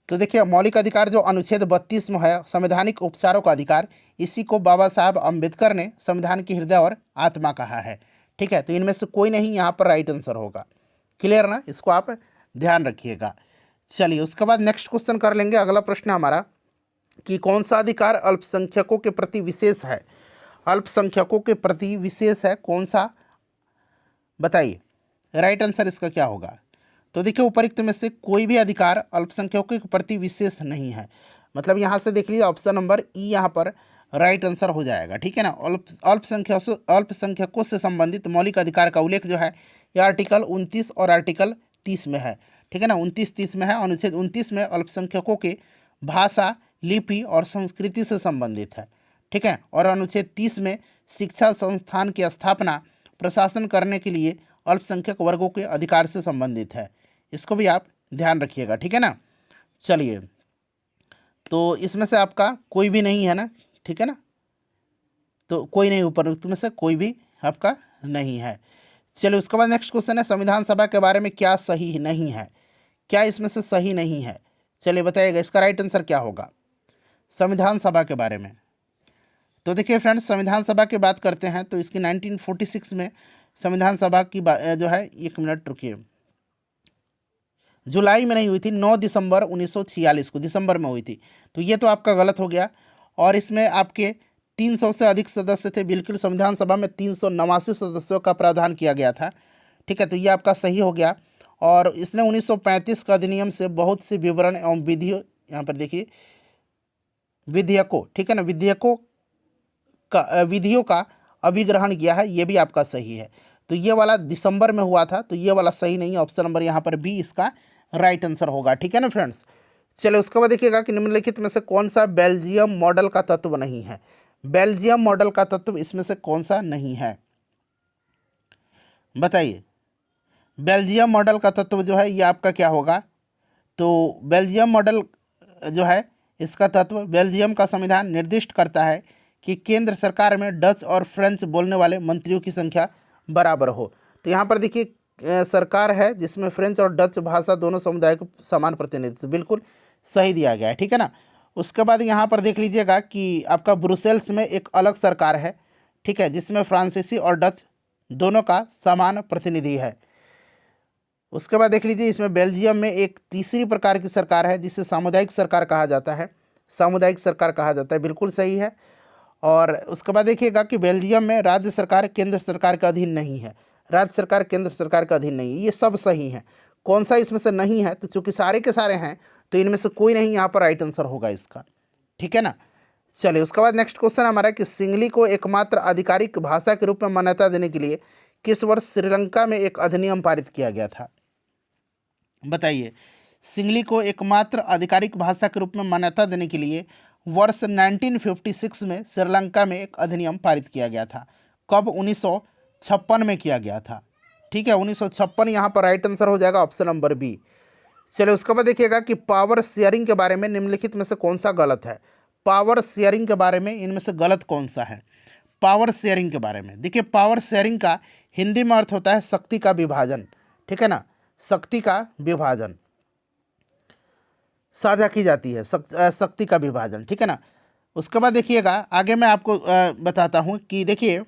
तो देखिए मौलिक अधिकार जो अनुच्छेद 32 में है, संवैधानिक उपचारों का अधिकार, इसी को बाबा साहब अम्बेडकर ने संविधान की हृदय और आत्मा कहा है। ठीक है, तो इनमें से कोई नहीं यहाँ पर राइट आंसर होगा। क्लियर ना, इसको आप ध्यान रखिएगा। चलिए उसके बाद नेक्स्ट क्वेश्चन कर लेंगे। अगला प्रश्न हमारा कि कौन सा अधिकार अल्पसंख्यकों के प्रति विशेष है। अल्पसंख्यकों के प्रति विशेष है कौन सा, बताइए राइट आंसर इसका क्या होगा। तो देखिए उपरोक्त में से कोई भी अधिकार अल्पसंख्यकों के प्रति विशेष नहीं है। मतलब यहाँ से देख लीजिए ऑप्शन नंबर ई यहाँ पर राइट आंसर हो जाएगा। ठीक है ना, अल्पसंख्यकों से संबंधित मौलिक अधिकार का उल्लेख जो है यह आर्टिकल 29 और आर्टिकल 30 में है। ठीक है ना, 29-30 में है। अनुच्छेद 29 में अल्पसंख्यकों के भाषा, लिपि और संस्कृति से संबंधित है। ठीक है, और अनुच्छेद 30 में शिक्षा संस्थान की स्थापना, प्रशासन करने के लिए अल्पसंख्यक वर्गों के अधिकार से संबंधित है। इसको भी आप ध्यान रखिएगा। ठीक है ना, चलिए तो इसमें से आपका कोई भी नहीं है ना। ठीक है ना, तो कोई नहीं, ऊपर में से कोई भी आपका नहीं है। चलिए उसके बाद नेक्स्ट क्वेश्चन है संविधान सभा के बारे में क्या सही नहीं है। क्या इसमें से सही नहीं है, चलिए बताइएगा इसका राइट आंसर क्या होगा संविधान सभा के बारे में। तो देखिए फ्रेंड्स संविधान सभा की बात करते हैं तो इसकी 1946 में संविधान सभा की जो है, एक मिनट रुकिए, जुलाई में नहीं हुई थी, 9 दिसंबर 1946 को दिसंबर में हुई थी। तो ये तो आपका गलत हो गया। और इसमें आपके 300 से अधिक सदस्य थे। बिल्कुल संविधान सभा में 389 सदस्यों का प्रावधान किया गया था। ठीक है, तो ये आपका सही हो गया। और इसने 1935 का अधिनियम से बहुत से विवरण एवं विधियों, यहाँ पर देखिए विधेयकों, ठीक है ना, विधियों का अभिग्रहण किया है। ये भी आपका सही है। तो ये वाला दिसंबर में हुआ था, तो ये वाला सही नहीं है। ऑप्शन नंबर यहाँ पर बी इसका राइट आंसर होगा। ठीक है ना फ्रेंड्स, चलो उसके बाद देखिएगा कि निम्नलिखित में से कौन सा बेल्जियम मॉडल का तत्व नहीं है। बेल्जियम मॉडल का तत्व इसमें से कौन सा नहीं है, बताइए। बेल्जियम मॉडल का तत्व जो है ये आपका क्या होगा। तो बेल्जियम मॉडल जो है इसका तत्व, बेल्जियम का संविधान निर्दिष्ट करता है कि केंद्र सरकार में डच और फ्रेंच बोलने वाले मंत्रियों की संख्या बराबर हो। तो यहाँ पर देखिए सरकार है जिसमें फ्रेंच और डच भाषा दोनों समुदाय को समान प्रतिनिधित्व, बिल्कुल सही दिया गया है। ठीक है ना, उसके बाद यहाँ पर देख लीजिएगा कि आपका ब्रुसेल्स में एक अलग सरकार है। ठीक है, जिसमें फ्रांसीसी और डच दोनों का समान प्रतिनिधि है। उसके बाद देख लीजिए, इसमें बेल्जियम में एक तीसरी प्रकार की सरकार है जिसे सामुदायिक सरकार कहा जाता है। सामुदायिक सरकार कहा जाता है, बिल्कुल सही है। और उसके बाद देखिएगा कि बेल्जियम में राज्य सरकार केंद्र सरकार के अधीन नहीं है। राज्य सरकार केंद्र सरकार के अधीन नहीं है, ये सब सही है। कौन सा इसमें से नहीं है? तो चूंकि सारे के सारे हैं तो इनमें से कोई नहीं यहाँ पर राइट आंसर होगा इसका, ठीक है ना। चलिए, उसके बाद नेक्स्ट क्वेश्चन हमारा कि सिंगली को एकमात्र आधिकारिक भाषा के रूप में मान्यता देने के लिए किस वर्ष श्रीलंका में एक अधिनियम पारित किया गया था? बताइए। सिंगली को एकमात्र आधिकारिक भाषा के रूप में मान्यता देने के लिए वर्ष 1956 में श्रीलंका में एक अधिनियम पारित किया गया था। कब? 1956 में किया गया था, ठीक है। 1956 यहाँ पर राइट आंसर हो जाएगा, ऑप्शन नंबर बी। चलिए, उसके बाद देखिएगा कि पावर शेयरिंग के बारे में निम्नलिखित में से कौन सा गलत है? पावर शेयरिंग के बारे में इनमें से गलत कौन सा है? पावर शेयरिंग के बारे में देखिए, पावर शेयरिंग का हिंदी में अर्थ होता है शक्ति का विभाजन, ठीक है ना। शक्ति का विभाजन, साझा की जाती है शक्ति का विभाजन, ठीक है ना। उसके बाद देखिएगा, आगे मैं आपको बताता हूँ कि देखिए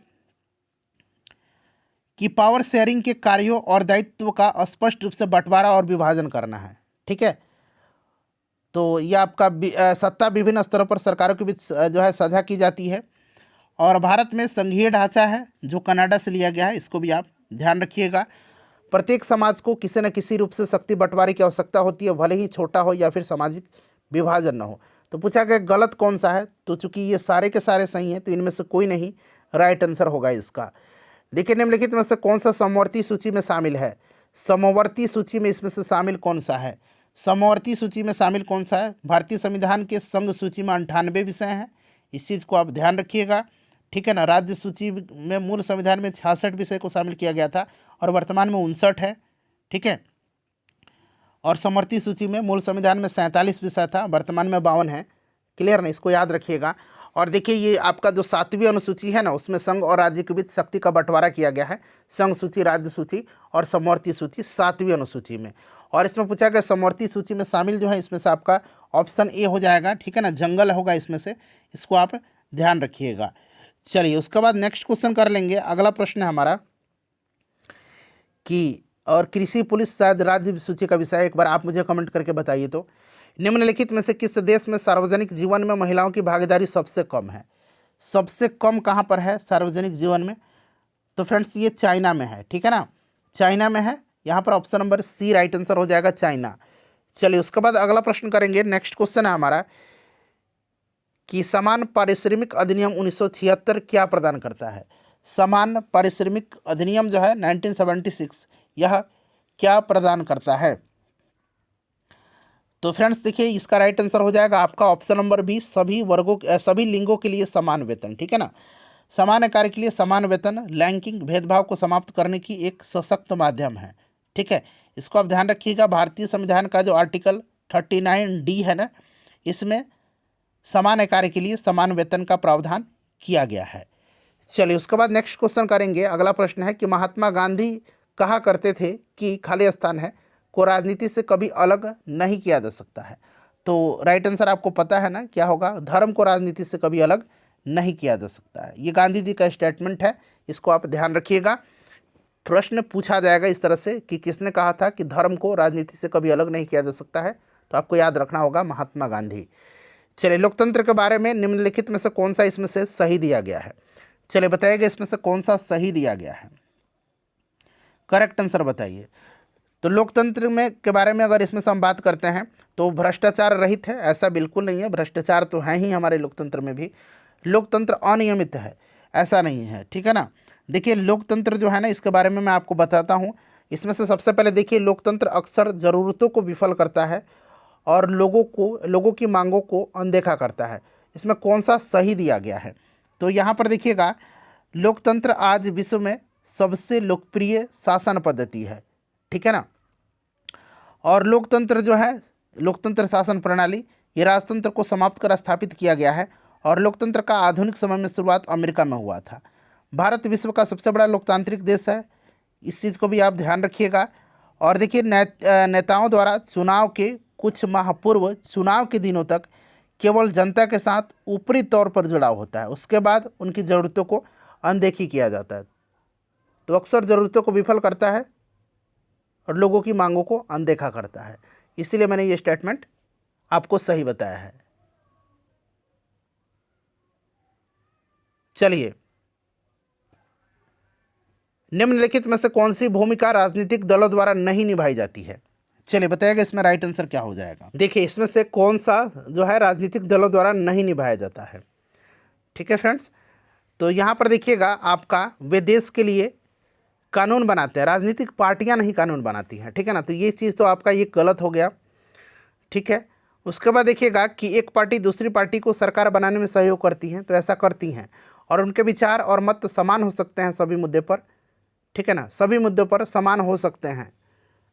कि पावर शेयरिंग के कार्यों और दायित्व का स्पष्ट रूप से बंटवारा और विभाजन करना है, ठीक है। तो यह आपका सत्ता विभिन्न स्तरों पर सरकारों के बीच जो है साझा की जाती है। और भारत में संघीय ढांचा है जो कनाडा से लिया गया है, इसको भी आप ध्यान रखिएगा। प्रत्येक समाज को किसी न किसी रूप से शक्ति बंटवारे की आवश्यकता होती है, भले ही छोटा हो या फिर सामाजिक विभाजन न हो। तो पूछा गया गलत कौन सा है? तो चूंकि ये सारे के सारे सही हैं तो इनमें से कोई नहीं राइट आंसर होगा इसका। देखिए, निम्नलिखित में से कौन सा समवर्ती सूची में शामिल है? समवर्ती सूची में इसमें से शामिल कौन सा है? समवर्ती सूची में शामिल कौन सा है? भारतीय संविधान के संघ सूची में 98 विषय हैं, इस चीज़ को आप ध्यान रखिएगा, ठीक है ना। राज्य सूची में मूल संविधान में 66 विषय को शामिल किया गया था और वर्तमान में 59 है, ठीक है। और समवर्ती सूची में मूल संविधान में 47 विषय था, वर्तमान में 52 है। क्लियर ना, इसको याद रखिएगा। और देखिए, ये आपका जो 7वीं अनुसूची है ना, उसमें संघ और राज्य के बीच शक्ति का बंटवारा किया गया है। संघ सूची, राज्य सूची और समवर्ती सूची 7वीं अनुसूची में। और इसमें पूछा गया समवर्ती सूची में शामिल जो है, इसमें से आपका ऑप्शन ए हो जाएगा, ठीक है ना। जंगल होगा इसमें से, इसको आप ध्यान रखिएगा। चलिए, उसके बाद नेक्स्ट क्वेश्चन कर लेंगे। अगला प्रश्न है हमारा कि और कृषि पुलिस शायद राज्य सूची का विषय है, एक बार आप मुझे कमेंट करके बताइए। तो निम्नलिखित में से किस देश में सार्वजनिक जीवन में महिलाओं की भागीदारी सबसे कम है? सबसे कम कहाँ पर है सार्वजनिक जीवन में? तो फ्रेंड्स, ये चाइना में है, ठीक है ना। चाइना में है, यहाँ पर option number C right answer हो जाएगा, चाइना। चलिए, उसके बाद अगला प्रश्न करेंगे। नेक्स्ट क्वेश्चन है हमारा कि समान पारिश्रमिक अधिनियम 1976 क्या प्रदान करता है? समान पारिश्रमिक अधिनियम जो है 1976, यह क्या प्रदान करता है? तो फ्रेंड्स देखिए, इसका राइट आंसर हो जाएगा आपका ऑप्शन नंबर बी, सभी वर्गों सभी लिंगों के लिए समान वेतन, ठीक है ना। समान कार्य के लिए समान वेतन लैंगिक भेदभाव को समाप्त करने की एक सशक्त माध्यम है, ठीक है। इसको आप ध्यान रखिएगा। भारतीय संविधान का जो आर्टिकल 39D है ना, इसमें समान कार्य के लिए समान वेतन का प्रावधान किया गया है। चलिए, उसके बाद नेक्स्ट क्वेश्चन करेंगे। अगला प्रश्न है कि महात्मा गांधी कहा करते थे कि खाली स्थान है को राजनीति से कभी अलग नहीं किया जा सकता है। तो राइट आंसर आपको पता है ना क्या होगा? धर्म को राजनीति से कभी अलग नहीं किया जा सकता है। ये गांधी जी का स्टेटमेंट है, इसको आप ध्यान रखिएगा। प्रश्न पूछा जाएगा इस तरह से कि किसने कहा था कि धर्म को राजनीति से कभी अलग नहीं किया जा सकता है, तो आपको याद रखना होगा महात्मा गांधी। चलिए, लोकतंत्र के बारे में निम्नलिखित में से कौन सा इसमें से सही दिया गया है? चलिए बताइएगा, इसमें से कौन सा सही दिया गया है? करेक्ट आंसर बताइए। तो लोकतंत्र में के बारे में अगर इसमें से हम बात करते हैं तो भ्रष्टाचार रहित है, ऐसा बिल्कुल नहीं है। भ्रष्टाचार तो है ही हमारे लोकतंत्र में भी। लोकतंत्र अनियमित है, ऐसा नहीं है, ठीक है ना। देखिए, लोकतंत्र जो है ना, इसके बारे में मैं आपको बताता हूँ। इसमें से सबसे पहले देखिए, लोकतंत्र अक्सर ज़रूरतों को विफल करता है और लोगों की मांगों को अनदेखा करता है। इसमें कौन सा सही दिया गया है? तो यहाँ पर देखिएगा, लोकतंत्र आज विश्व में सबसे लोकप्रिय शासन पद्धति है, ठीक है ना। और लोकतंत्र जो है, लोकतंत्र शासन प्रणाली, ये राजतंत्र को समाप्त कर स्थापित किया गया है। और लोकतंत्र का आधुनिक समय में शुरुआत अमेरिका में हुआ था। भारत विश्व का सबसे बड़ा लोकतांत्रिक देश है, इस चीज़ को भी आप ध्यान रखिएगा। और देखिए, नेताओं द्वारा चुनाव के कुछ माह पूर्व चुनाव के दिनों तक केवल जनता के साथ ऊपरी तौर पर जुड़ाव होता है, उसके बाद उनकी ज़रूरतों को अनदेखी किया जाता है। तो अक्सर ज़रूरतों को विफल करता है और लोगों की मांगों को अनदेखा करता है। इसीलिए मैंने ये स्टेटमेंट आपको सही बताया है। चलिए, निम्नलिखित में से कौन सी भूमिका राजनीतिक दलों द्वारा नहीं निभाई जाती है? चलिए बताइएगा इसमें राइट आंसर क्या हो जाएगा। देखिए, इसमें से कौन सा जो है राजनीतिक दलों द्वारा नहीं निभाया जाता है। ठीक है फ्रेंड्स, तो यहाँ पर देखिएगा आपका, वे देश के लिए कानून बनाते हैं, राजनीतिक पार्टियां नहीं कानून बनाती हैं। ठीक है ना, तो ये चीज़ तो आपका ये गलत हो गया। ठीक है, उसके बाद देखिएगा कि एक पार्टी दूसरी पार्टी को सरकार बनाने में सहयोग करती हैं, तो ऐसा करती हैं और उनके विचार और मत समान हो सकते हैं सभी मुद्दे पर। ठीक है ना, सभी मुद्दों पर समान हो सकते हैं,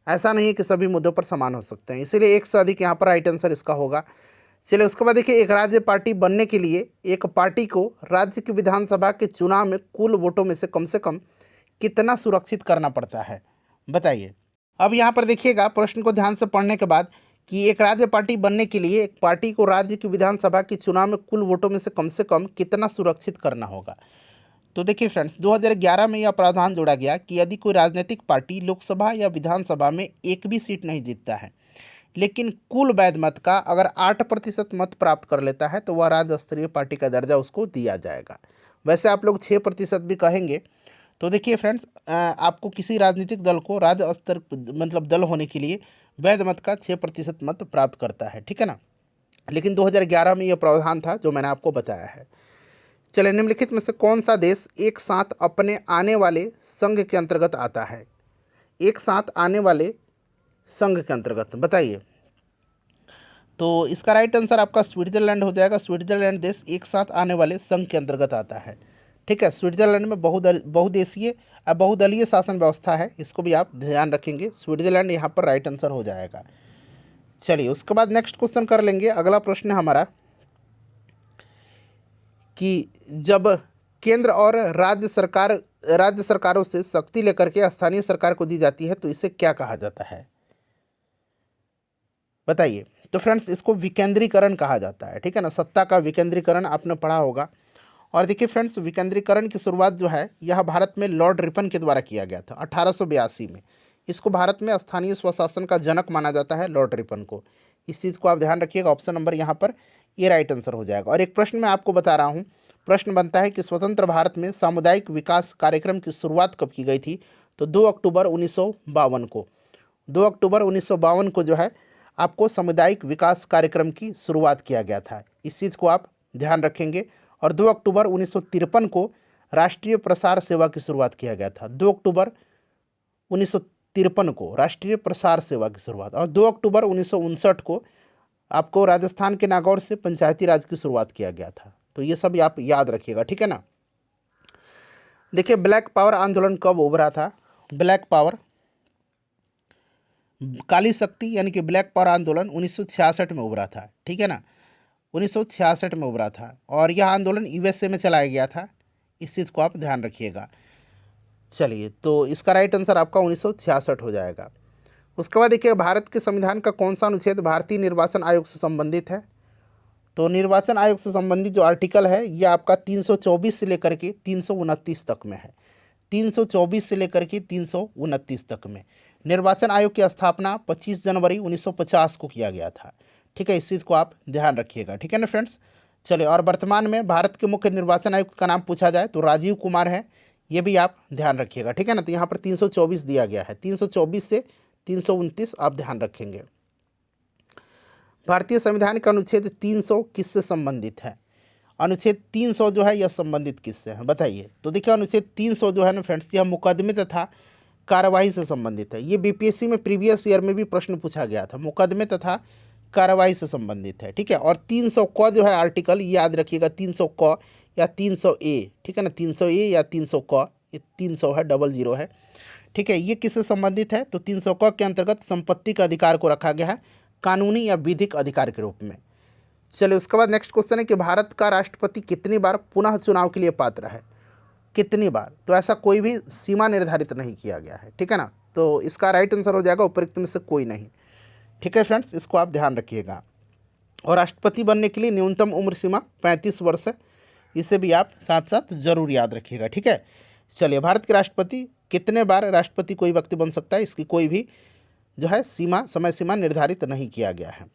ऐसा नहीं है कि सभी मुद्दों पर समान हो सकते हैं, इसीलिए एक से अधिक यहाँ पर राइट आंसर इसका होगा। चलिए, उसके बाद देखिए, एक राज्य पार्टी बनने के लिए एक पार्टी को राज्य की विधानसभा के चुनाव में कुल वोटों में से कम कितना सुरक्षित करना पड़ता है, बताइए। अब यहाँ पर देखिएगा प्रश्न को ध्यान से पढ़ने के बाद कि एक राज्य पार्टी बनने के लिए एक पार्टी को राज्य की विधानसभा के चुनाव में कुल वोटों में से कम कितना सुरक्षित करना होगा। तो देखिए फ्रेंड्स, 2011 में यह प्रावधान जोड़ा गया कि यदि कोई राजनीतिक पार्टी लोकसभा या विधानसभा में एक भी सीट नहीं जीतता है, लेकिन कुल वैध मत का अगर 8% मत प्राप्त कर लेता है, तो वह राज्य स्तरीय पार्टी का दर्जा उसको दिया जाएगा। वैसे आप लोग 6% भी कहेंगे। तो देखिए फ्रेंड्स, आपको किसी राजनीतिक दल को राज्य स्तर मतलब दल होने के लिए वैध मत का 6% मत प्राप्त करता है। ठीक है ना, लेकिन 2011 में यह प्रावधान था जो मैंने आपको बताया है। चलिए, निम्नलिखित में से कौन सा देश एक साथ अपने आने वाले संघ के अंतर्गत आता है? एक साथ आने वाले संघ के अंतर्गत बताइए। तो इसका राइट आंसर आपका स्विट्जरलैंड हो जाएगा। स्विट्जरलैंड देश एक साथ आने वाले संघ के अंतर्गत आता है। ठीक है, स्विट्जरलैंड में बहुदेशीय बहुदलीय शासन व्यवस्था है, इसको भी आप ध्यान रखेंगे। स्विट्जरलैंड यहाँ पर राइट आंसर हो जाएगा। चलिए, उसके बाद नेक्स्ट क्वेश्चन कर लेंगे। अगला प्रश्न है हमारा कि जब केंद्र और राज्य सरकारों से शक्ति लेकर के स्थानीय सरकार को दी जाती है, तो इसे क्या कहा जाता है, बताइए। तो फ्रेंड्स, इसको विकेंद्रीकरण कहा जाता है। ठीक है ना, सत्ता का विकेंद्रीकरण आपने पढ़ा होगा। और देखिए फ्रेंड्स, विकेंद्रीकरण की शुरुआत जो है यह भारत में लॉर्ड रिपन के द्वारा किया गया था 1882 में। इसको भारत में स्थानीय स्वशासन का जनक माना जाता है, लॉर्ड रिपन को। इस चीज़ को आप ध्यान रखिएगा। ऑप्शन नंबर यहाँ पर ये राइट आंसर हो जाएगा। और एक प्रश्न मैं आपको बता रहा हूँ, प्रश्न बनता है कि स्वतंत्र भारत में सामुदायिक विकास कार्यक्रम की शुरुआत कब की गई थी? तो 2 अक्टूबर 1952 को। 2 अक्टूबर 1952 को जो है आपको सामुदायिक विकास कार्यक्रम की शुरुआत किया गया था। इस चीज़ को आप ध्यान रखेंगे। और 2 अक्टूबर 1953 को राष्ट्रीय प्रसार सेवा की शुरुआत किया गया था। 2 अक्टूबर 1953 को राष्ट्रीय प्रसार सेवा की शुरुआत। और 2 अक्टूबर 1959 को आपको राजस्थान के नागौर से पंचायती राज की शुरुआत किया गया था। तो ये सब आप याद रखिएगा। ठीक है ना। देखिए, ब्लैक पावर आंदोलन कब उभरा था? ब्लैक पावर, काली शक्ति यानी कि ब्लैक पावर आंदोलन 1966 में उभरा था। ठीक है ना, 1966 में उभरा था और यह आंदोलन यूएसए में चलाया गया था। इस चीज़ को आप ध्यान रखिएगा। चलिए, तो इसका राइट आंसर आपका 1966 हो जाएगा। उसके बाद देखिए, भारत के संविधान का कौन सा अनुच्छेद भारतीय निर्वाचन आयोग से संबंधित है? तो निर्वाचन आयोग से संबंधित जो आर्टिकल है ये आपका 324 से लेकर के 329 तक में है। 324 से लेकर के 329 तक में। निर्वाचन आयोग की स्थापना 25 जनवरी 1950 को किया गया था। ठीक है, इस चीज़ को आप ध्यान रखिएगा। ठीक है ना फ्रेंड्स। चलिए, और वर्तमान में भारत के मुख्य निर्वाचन आयुक्त का नाम पूछा जाए तो राजीव कुमार है, ये भी आप ध्यान रखिएगा। ठीक है ना, तो यहाँ पर 324 दिया गया है, 324 से 329 आप ध्यान रखेंगे। भारतीय संविधान का अनुच्छेद 300 किससे संबंधित है? अनुच्छेद 300 जो है यह संबंधित किससे है, बताइए। तो देखिए, अनुच्छेद 300 जो है ना फ्रेंड्स, यह मुकदमे तथा कार्यवाही से संबंधित है। ये बीपीएससी में प्रीवियस ईयर में भी प्रश्न पूछा गया था, मुकदमे तथा कार्रवाई से संबंधित है। ठीक है, और 300 क जो है आर्टिकल, याद रखिएगा, 300 क या 300 ए। ठीक है ना, 300 ए या 300 क, ये 300 है, 00 है। ठीक है, ये किससे संबंधित है? तो 300 क के अंतर्गत संपत्ति के अधिकार को रखा गया है कानूनी या विधिक अधिकार के रूप में। चलिए, उसके बाद नेक्स्ट क्वेश्चन है कि भारत का राष्ट्रपति कितनी बार पुनः चुनाव के लिए पात्र है? कितनी बार? तो ऐसा कोई भी सीमा निर्धारित नहीं किया गया है। ठीक है ना, तो इसका राइट आंसर हो जाएगा उपरोक्त में से कोई नहीं। ठीक है फ्रेंड्स, इसको आप ध्यान रखिएगा। और राष्ट्रपति बनने के लिए न्यूनतम उम्र सीमा 35 वर्ष है, इसे भी आप साथ साथ जरूर याद रखिएगा। ठीक है, चलिए, भारत के राष्ट्रपति कितने बार राष्ट्रपति कोई व्यक्ति बन सकता है, इसकी कोई भी जो है समय सीमा निर्धारित नहीं किया गया है।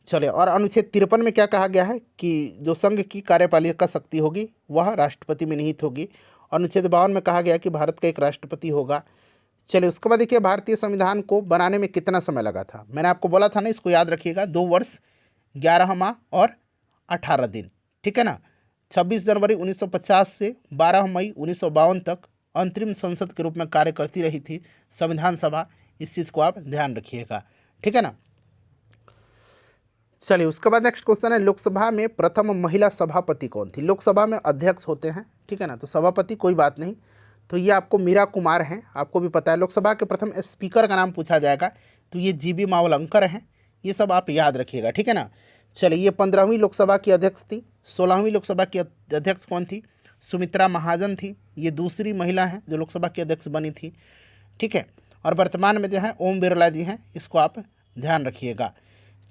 चलिए, और अनुच्छेद 53 में क्या कहा गया है कि जो संघ की कार्यपालिका शक्ति होगी वह राष्ट्रपति में निहित होगी। अनुच्छेद 52 में कहा गया कि भारत का एक राष्ट्रपति होगा। चलिए, उसके बाद देखिए भारतीय संविधान को बनाने में कितना समय लगा था। मैंने आपको बोला था ना, इसको याद रखिएगा, 2 वर्ष 11 माह और 18 दिन, ठीक है ना। 26 जनवरी 1950 से 12 मई 1952 तक अंतरिम संसद के रूप में कार्य करती रही थी संविधान सभा। इस चीज़ को आप ध्यान रखिएगा, ठीक है ना। चलिए, उसके बाद नेक्स्ट क्वेश्चन है, लोकसभा में प्रथम महिला सभापति कौन थी। लोकसभा में अध्यक्ष होते हैं, ठीक है ना, तो सभापति कोई बात नहीं, तो ये आपको मीरा कुमार हैं, आपको भी पता है। लोकसभा के प्रथम स्पीकर का नाम पूछा जाएगा तो ये जीबी मावलंकर हैं। ये सब आप याद रखिएगा, ठीक है ना। चलिए, ये 15वीं लोकसभा की अध्यक्ष थी। 16वीं लोकसभा की अध्यक्ष कौन थी? सुमित्रा महाजन थी। ये दूसरी महिला हैं जो लोकसभा की अध्यक्ष बनी थी, ठीक है। और वर्तमान में जो है ओम बिरला जी हैं, इसको आप ध्यान रखिएगा।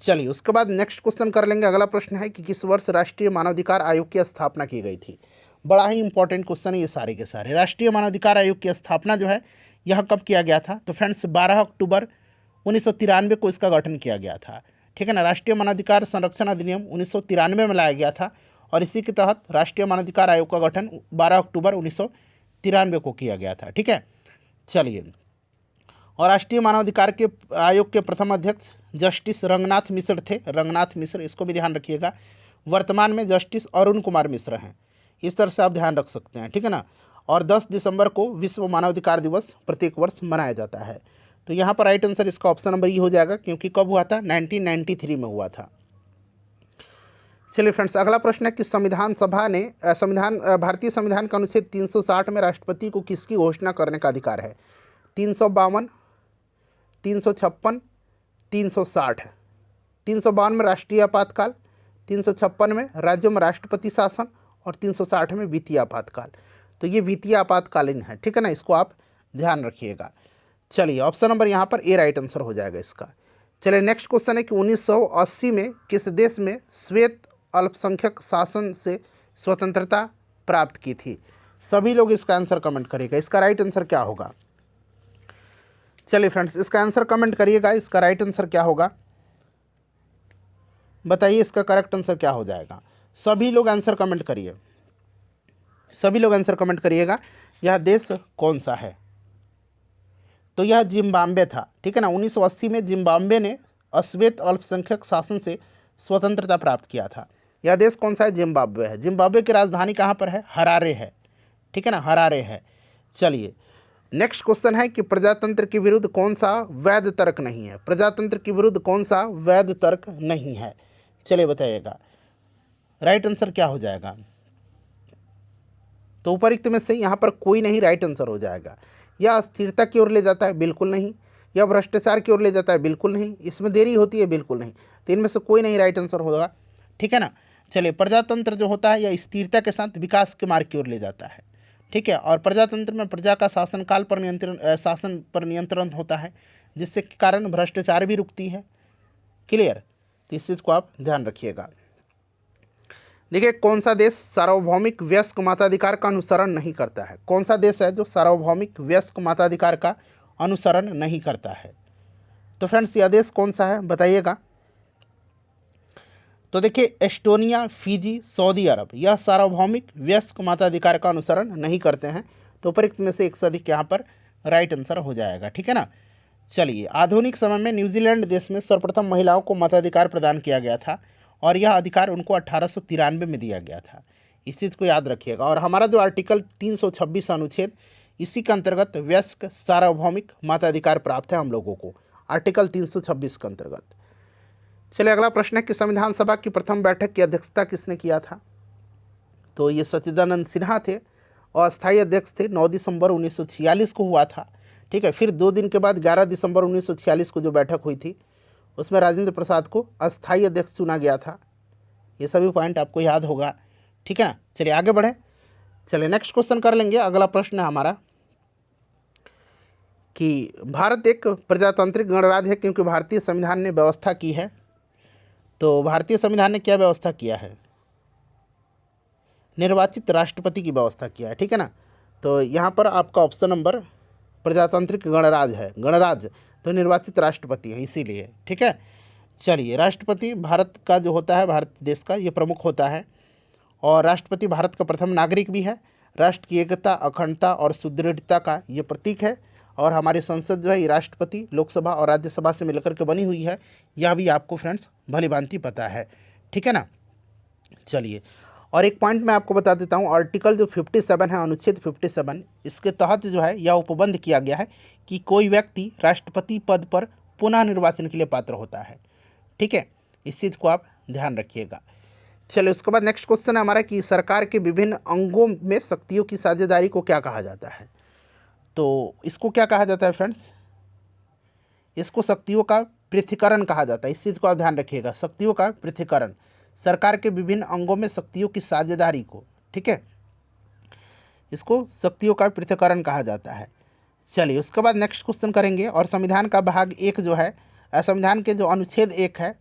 चलिए, उसके बाद नेक्स्ट क्वेश्चन कर लेंगे। अगला प्रश्न है कि किस वर्ष राष्ट्रीय मानवाधिकार आयोग की स्थापना की गई थी। बड़ा ही इंपॉर्टेंट क्वेश्चन है ये सारे के सारे। राष्ट्रीय मानवाधिकार आयोग की स्थापना जो है यह कब किया गया था? तो फ्रेंड्स 12 अक्टूबर 1993 को इसका गठन किया गया था, ठीक है ना। राष्ट्रीय मानवाधिकार संरक्षण अधिनियम 1993 में लाया गया था और इसी के तहत राष्ट्रीय मानवाधिकार आयोग का गठन 12 अक्टूबर 1993 को किया गया था, ठीक है। चलिए, और राष्ट्रीय मानवाधिकार के आयोग के प्रथम अध्यक्ष जस्टिस रंगनाथ मिश्र थे। रंगनाथ मिश्र, इसको भी ध्यान रखिएगा। वर्तमान में जस्टिस अरुण कुमार मिश्र हैं। इस तरह से आप ध्यान रख सकते हैं, ठीक है ना। और 10 दिसंबर को विश्व मानवाधिकार दिवस प्रत्येक वर्ष मनाया जाता है। तो यहाँ पर राइट आंसर इसका ऑप्शन नंबर ई हो जाएगा, क्योंकि कब हुआ था? 1993 में हुआ था। चलिए फ्रेंड्स, अगला प्रश्न है कि संविधान सभा ने भारतीय संविधान का अनुच्छेद 360 में राष्ट्रपति को किसकी घोषणा करने का अधिकार है? 352, 356, 360। 352 में राष्ट्रीय आपातकाल, 356 में राज्यों में राष्ट्रपति शासन और 360 में वित्तीय आपातकाल। तो ये वित्तीय आपातकालीन है, ठीक है ना, इसको आप ध्यान रखिएगा। चलिए, ऑप्शन नंबर यहाँ पर ए राइट आंसर हो जाएगा इसका। चलिए, नेक्स्ट क्वेश्चन है कि 1980 में किस देश में श्वेत अल्पसंख्यक शासन से स्वतंत्रता प्राप्त की थी? सभी लोग इसका आंसर कमेंट करिएगा। इसका राइट आंसर क्या होगा? चलिए फ्रेंड्स, इसका आंसर कमेंट करिएगा। इसका राइट आंसर क्या होगा बताइए, इसका करेक्ट आंसर क्या हो जाएगा? सभी लोग आंसर कमेंट करिए, सभी लोग आंसर कमेंट करिएगा। यह देश कौन सा है? तो यह जिम्बाब्वे था, ठीक है ना। 1980 में जिम्बाब्वे ने अश्वेत अल्पसंख्यक शासन से स्वतंत्रता प्राप्त किया था। यह देश कौन सा है? जिम्बाब्वे है। जिम्बाब्वे की राजधानी कहाँ पर है? हरारे है, ठीक है ना, हरारे है। चलिए, नेक्स्ट क्वेश्चन है कि प्रजातंत्र के विरुद्ध कौन सा वैध तर्क नहीं है? प्रजातंत्र के विरुद्ध कौन सा वैध तर्क नहीं है? चलिए बताइएगा, राइट आंसर क्या हो जाएगा? तो उपरोक्त में से यहाँ पर कोई नहीं राइट आंसर हो जाएगा। यह अस्थिरता की ओर ले जाता है? बिल्कुल नहीं। यह भ्रष्टाचार की ओर ले जाता है? बिल्कुल नहीं। इसमें देरी होती है? बिल्कुल नहीं। तो इनमें से कोई नहीं राइट आंसर होगा, ठीक है ना। चलिए, प्रजातंत्र जो होता है यह स्थिरता के साथ विकास के मार्ग की ओर ले जाता है, ठीक है। और प्रजातंत्र में प्रजा का शासन पर नियंत्रण होता है, जिससे कारण भ्रष्टाचार भी रुकती है। क्लियर? तो इस चीज़ को आप ध्यान रखिएगा। देखिए, कौन सा देश सार्वभौमिक वयस्क मताधिकार का अनुसरण नहीं करता है? कौन सा देश है जो सार्वभौमिक वयस्क मताधिकार का अनुसरण नहीं करता है? तो फ्रेंड्स, यह देश कौन सा है बताइएगा। तो देखिए, एस्टोनिया, फिजी, सऊदी अरब, यह सार्वभौमिक वयस्क मताधिकार का अनुसरण नहीं करते हैं। तो उपरोक्त में से एक से अधिक यहाँ पर राइट आंसर हो जाएगा, ठीक है ना। चलिए, आधुनिक समय में न्यूजीलैंड देश में सर्वप्रथम महिलाओं को मताधिकार प्रदान किया गया था और यह अधिकार उनको 1893 में दिया गया था। इस चीज़ को याद रखिएगा। और हमारा जो आर्टिकल 326 अनुच्छेद, इसी के अंतर्गत वयस्क सार्वभौमिक मताधिकार प्राप्त है हम लोगों को, आर्टिकल 326 के अंतर्गत। चलिए, अगला प्रश्न है कि संविधान सभा की प्रथम बैठक की अध्यक्षता किसने किया था? तो ये सच्चिदानंद सिन्हा थे और अस्थायी अध्यक्ष थे। 9 दिसंबर 1946 को हुआ था, ठीक है। फिर 2 दिन के बाद 11 दिसंबर 1946 को जो बैठक हुई थी उसमें राजेंद्र प्रसाद को अस्थायी अध्यक्ष चुना गया था। ये सभी पॉइंट आपको याद होगा, ठीक है ना। चलिए आगे बढ़ें। चलिए, नेक्स्ट क्वेश्चन कर लेंगे। अगला प्रश्न है हमारा कि भारत एक प्रजातांत्रिक गणराज्य है क्योंकि भारतीय संविधान ने व्यवस्था की है। तो भारतीय संविधान ने क्या व्यवस्था किया है? निर्वाचित राष्ट्रपति की व्यवस्था किया है, ठीक है ना। तो यहाँ पर आपका ऑप्शन नंबर प्रजातांत्रिक गणराज्य है, गणराज्य, तो निर्वाचित राष्ट्रपति है इसीलिए। ठीक है, चलिए, राष्ट्रपति भारत का जो होता है, भारत देश का, ये प्रमुख होता है और राष्ट्रपति भारत का प्रथम नागरिक भी है। राष्ट्र की एकता, अखंडता और सुदृढ़ता का ये प्रतीक है और हमारी संसद जो है ये राष्ट्रपति, लोकसभा और राज्यसभा से मिलकर के बनी हुई है। यह भी आपको फ्रेंड्स भली भांति पता है। ठीक है ना। चलिए, और एक पॉइंट मैं आपको बता देता हूँ, आर्टिकल जो 57 है, अनुच्छेद 57, इसके तहत जो है यह उपबंध किया गया है कि कोई व्यक्ति राष्ट्रपति पद पर पुनः निर्वाचन के लिए पात्र होता है। ठीक है, इस चीज़ को आप ध्यान रखिएगा। चलिए, उसके बाद नेक्स्ट क्वेश्चन है हमारा कि सरकार के विभिन्न अंगों में शक्तियों की साझेदारी को क्या कहा जाता है। तो इसको क्या कहा जाता है फ्रेंड्स, इसको शक्तियों का पृथक्करण कहा जाता है। इस चीज़ को आप ध्यान रखिएगा, शक्तियों का पृथक्करण, सरकार के विभिन्न अंगों में शक्तियों की साझेदारी को, ठीक है, इसको शक्तियों का पृथक्करण कहा जाता है। चलिए, उसके बाद नेक्स्ट क्वेश्चन करेंगे और संविधान का भाग 1 जो है, संविधान के जो अनुच्छेद 1 है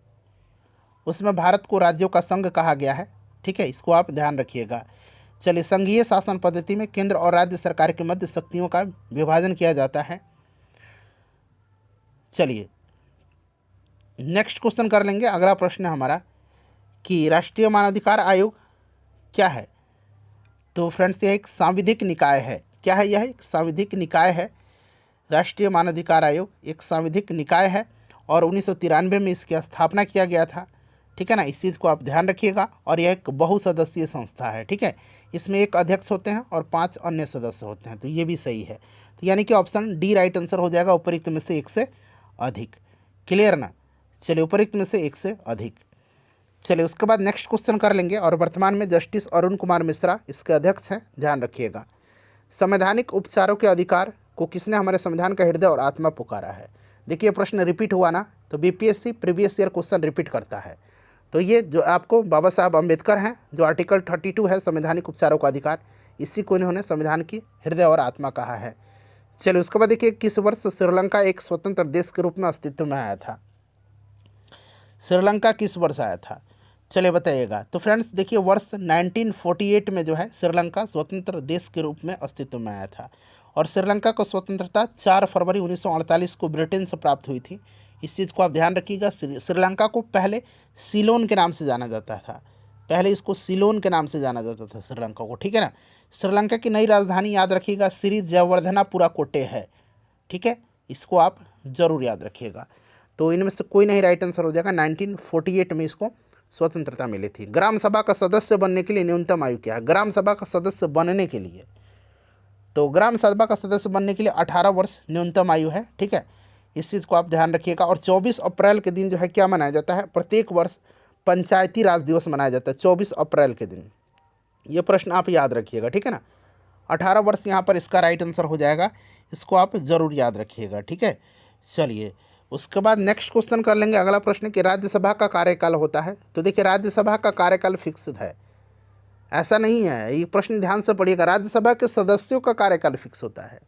उसमें भारत को राज्यों का संघ कहा गया है। ठीक है, इसको आप ध्यान रखिएगा। चलिए, संघीय शासन पद्धति में केंद्र और राज्य सरकार के मध्य शक्तियों का विभाजन किया जाता है। चलिए, नेक्स्ट क्वेश्चन कर लेंगे। अगला प्रश्न है हमारा कि राष्ट्रीय मानवाधिकार आयोग क्या है। तो फ्रेंड्स, यह एक सांविधिक निकाय है। क्या है यह? एक सांविधिक निकाय है। राष्ट्रीय मानवाधिकार आयोग एक सांविधिक निकाय है और 1993 में इसकी स्थापना किया गया था। ठीक है ना, इस चीज़ को आप ध्यान रखिएगा। और यह एक बहुसदस्यीय संस्था है। ठीक है, इसमें एक अध्यक्ष होते हैं और 5 अन्य सदस्य होते हैं। तो ये भी सही है। तो यानी कि ऑप्शन डी राइट आंसर हो जाएगा, उपरोक्त में से एक से अधिक। क्लियर ना। चलिए, उपरोक्त में से एक से अधिक। चलिए, उसके बाद नेक्स्ट क्वेश्चन कर लेंगे और वर्तमान में जस्टिस अरुण कुमार मिश्रा इसके अध्यक्ष हैं। ध्यान रखिएगा। संवैधानिक उपचारों के अधिकार को किसने हमारे संविधान का हृदय और आत्मा पुकारा है। देखिए, प्रश्न रिपीट हुआ ना, तो BPSC previous year question repeat करता है। तो ये जो आपको बाबा साहब अम्बेडकर हैं, जो आर्टिकल 32 है संवैधानिक उपचारों का अधिकार, इसी को इन्होंने संविधान की हृदय और आत्मा कहा है। चलिए, उसके बाद देखिए, किस वर्ष श्रीलंका एक स्वतंत्र देश के रूप में अस्तित्व में आया था। श्रीलंका किस वर्ष आया था, चलिए बताइएगा। तो फ्रेंड्स देखिए, वर्ष 1948 में जो है श्रीलंका स्वतंत्र देश के रूप में अस्तित्व में आया था और श्रीलंका को स्वतंत्रता 4 फरवरी 1948 को ब्रिटेन से प्राप्त हुई थी। इस चीज़ को आप ध्यान रखिएगा। श्रीलंका को पहले सीलोन के नाम से जाना जाता था, पहले इसको सीलोन के नाम से जाना जाता था श्रीलंका को। ठीक है ना। श्रीलंका की नई राजधानी याद रखिएगा, श्री जयवर्धनापुरा कोटे है। ठीक है, इसको आप जरूर याद रखिएगा। तो इनमें से कोई नहीं राइट आंसर हो जाएगा। 1948 में इसको स्वतंत्रता मिली थी। ग्राम सभा का सदस्य बनने के लिए न्यूनतम आयु क्या है। ग्राम सभा का सदस्य बनने के लिए, तो ग्राम सभा का सदस्य बनने के लिए 18 वर्ष न्यूनतम आयु है। ठीक है, इस चीज़ को आप ध्यान रखिएगा। और 24 अप्रैल के दिन जो है क्या मनाया जाता है, प्रत्येक वर्ष पंचायती राज दिवस मनाया जाता है 24 अप्रैल के दिन। ये प्रश्न आप याद रखिएगा। ठीक है ना, 18 वर्ष यहाँ पर इसका राइट आंसर हो जाएगा, इसको आप ज़रूर याद रखिएगा। ठीक है, चलिए, उसके बाद नेक्स्ट क्वेश्चन कर लेंगे। अगला प्रश्न कि राज्यसभा का कार्यकाल होता है। तो देखिए, राज्यसभा का कार्यकाल फिक्स्ड है, ऐसा नहीं है। ये प्रश्न ध्यान से पढ़िएगा। राज्यसभा के सदस्यों का कार्यकाल फिक्स होता है।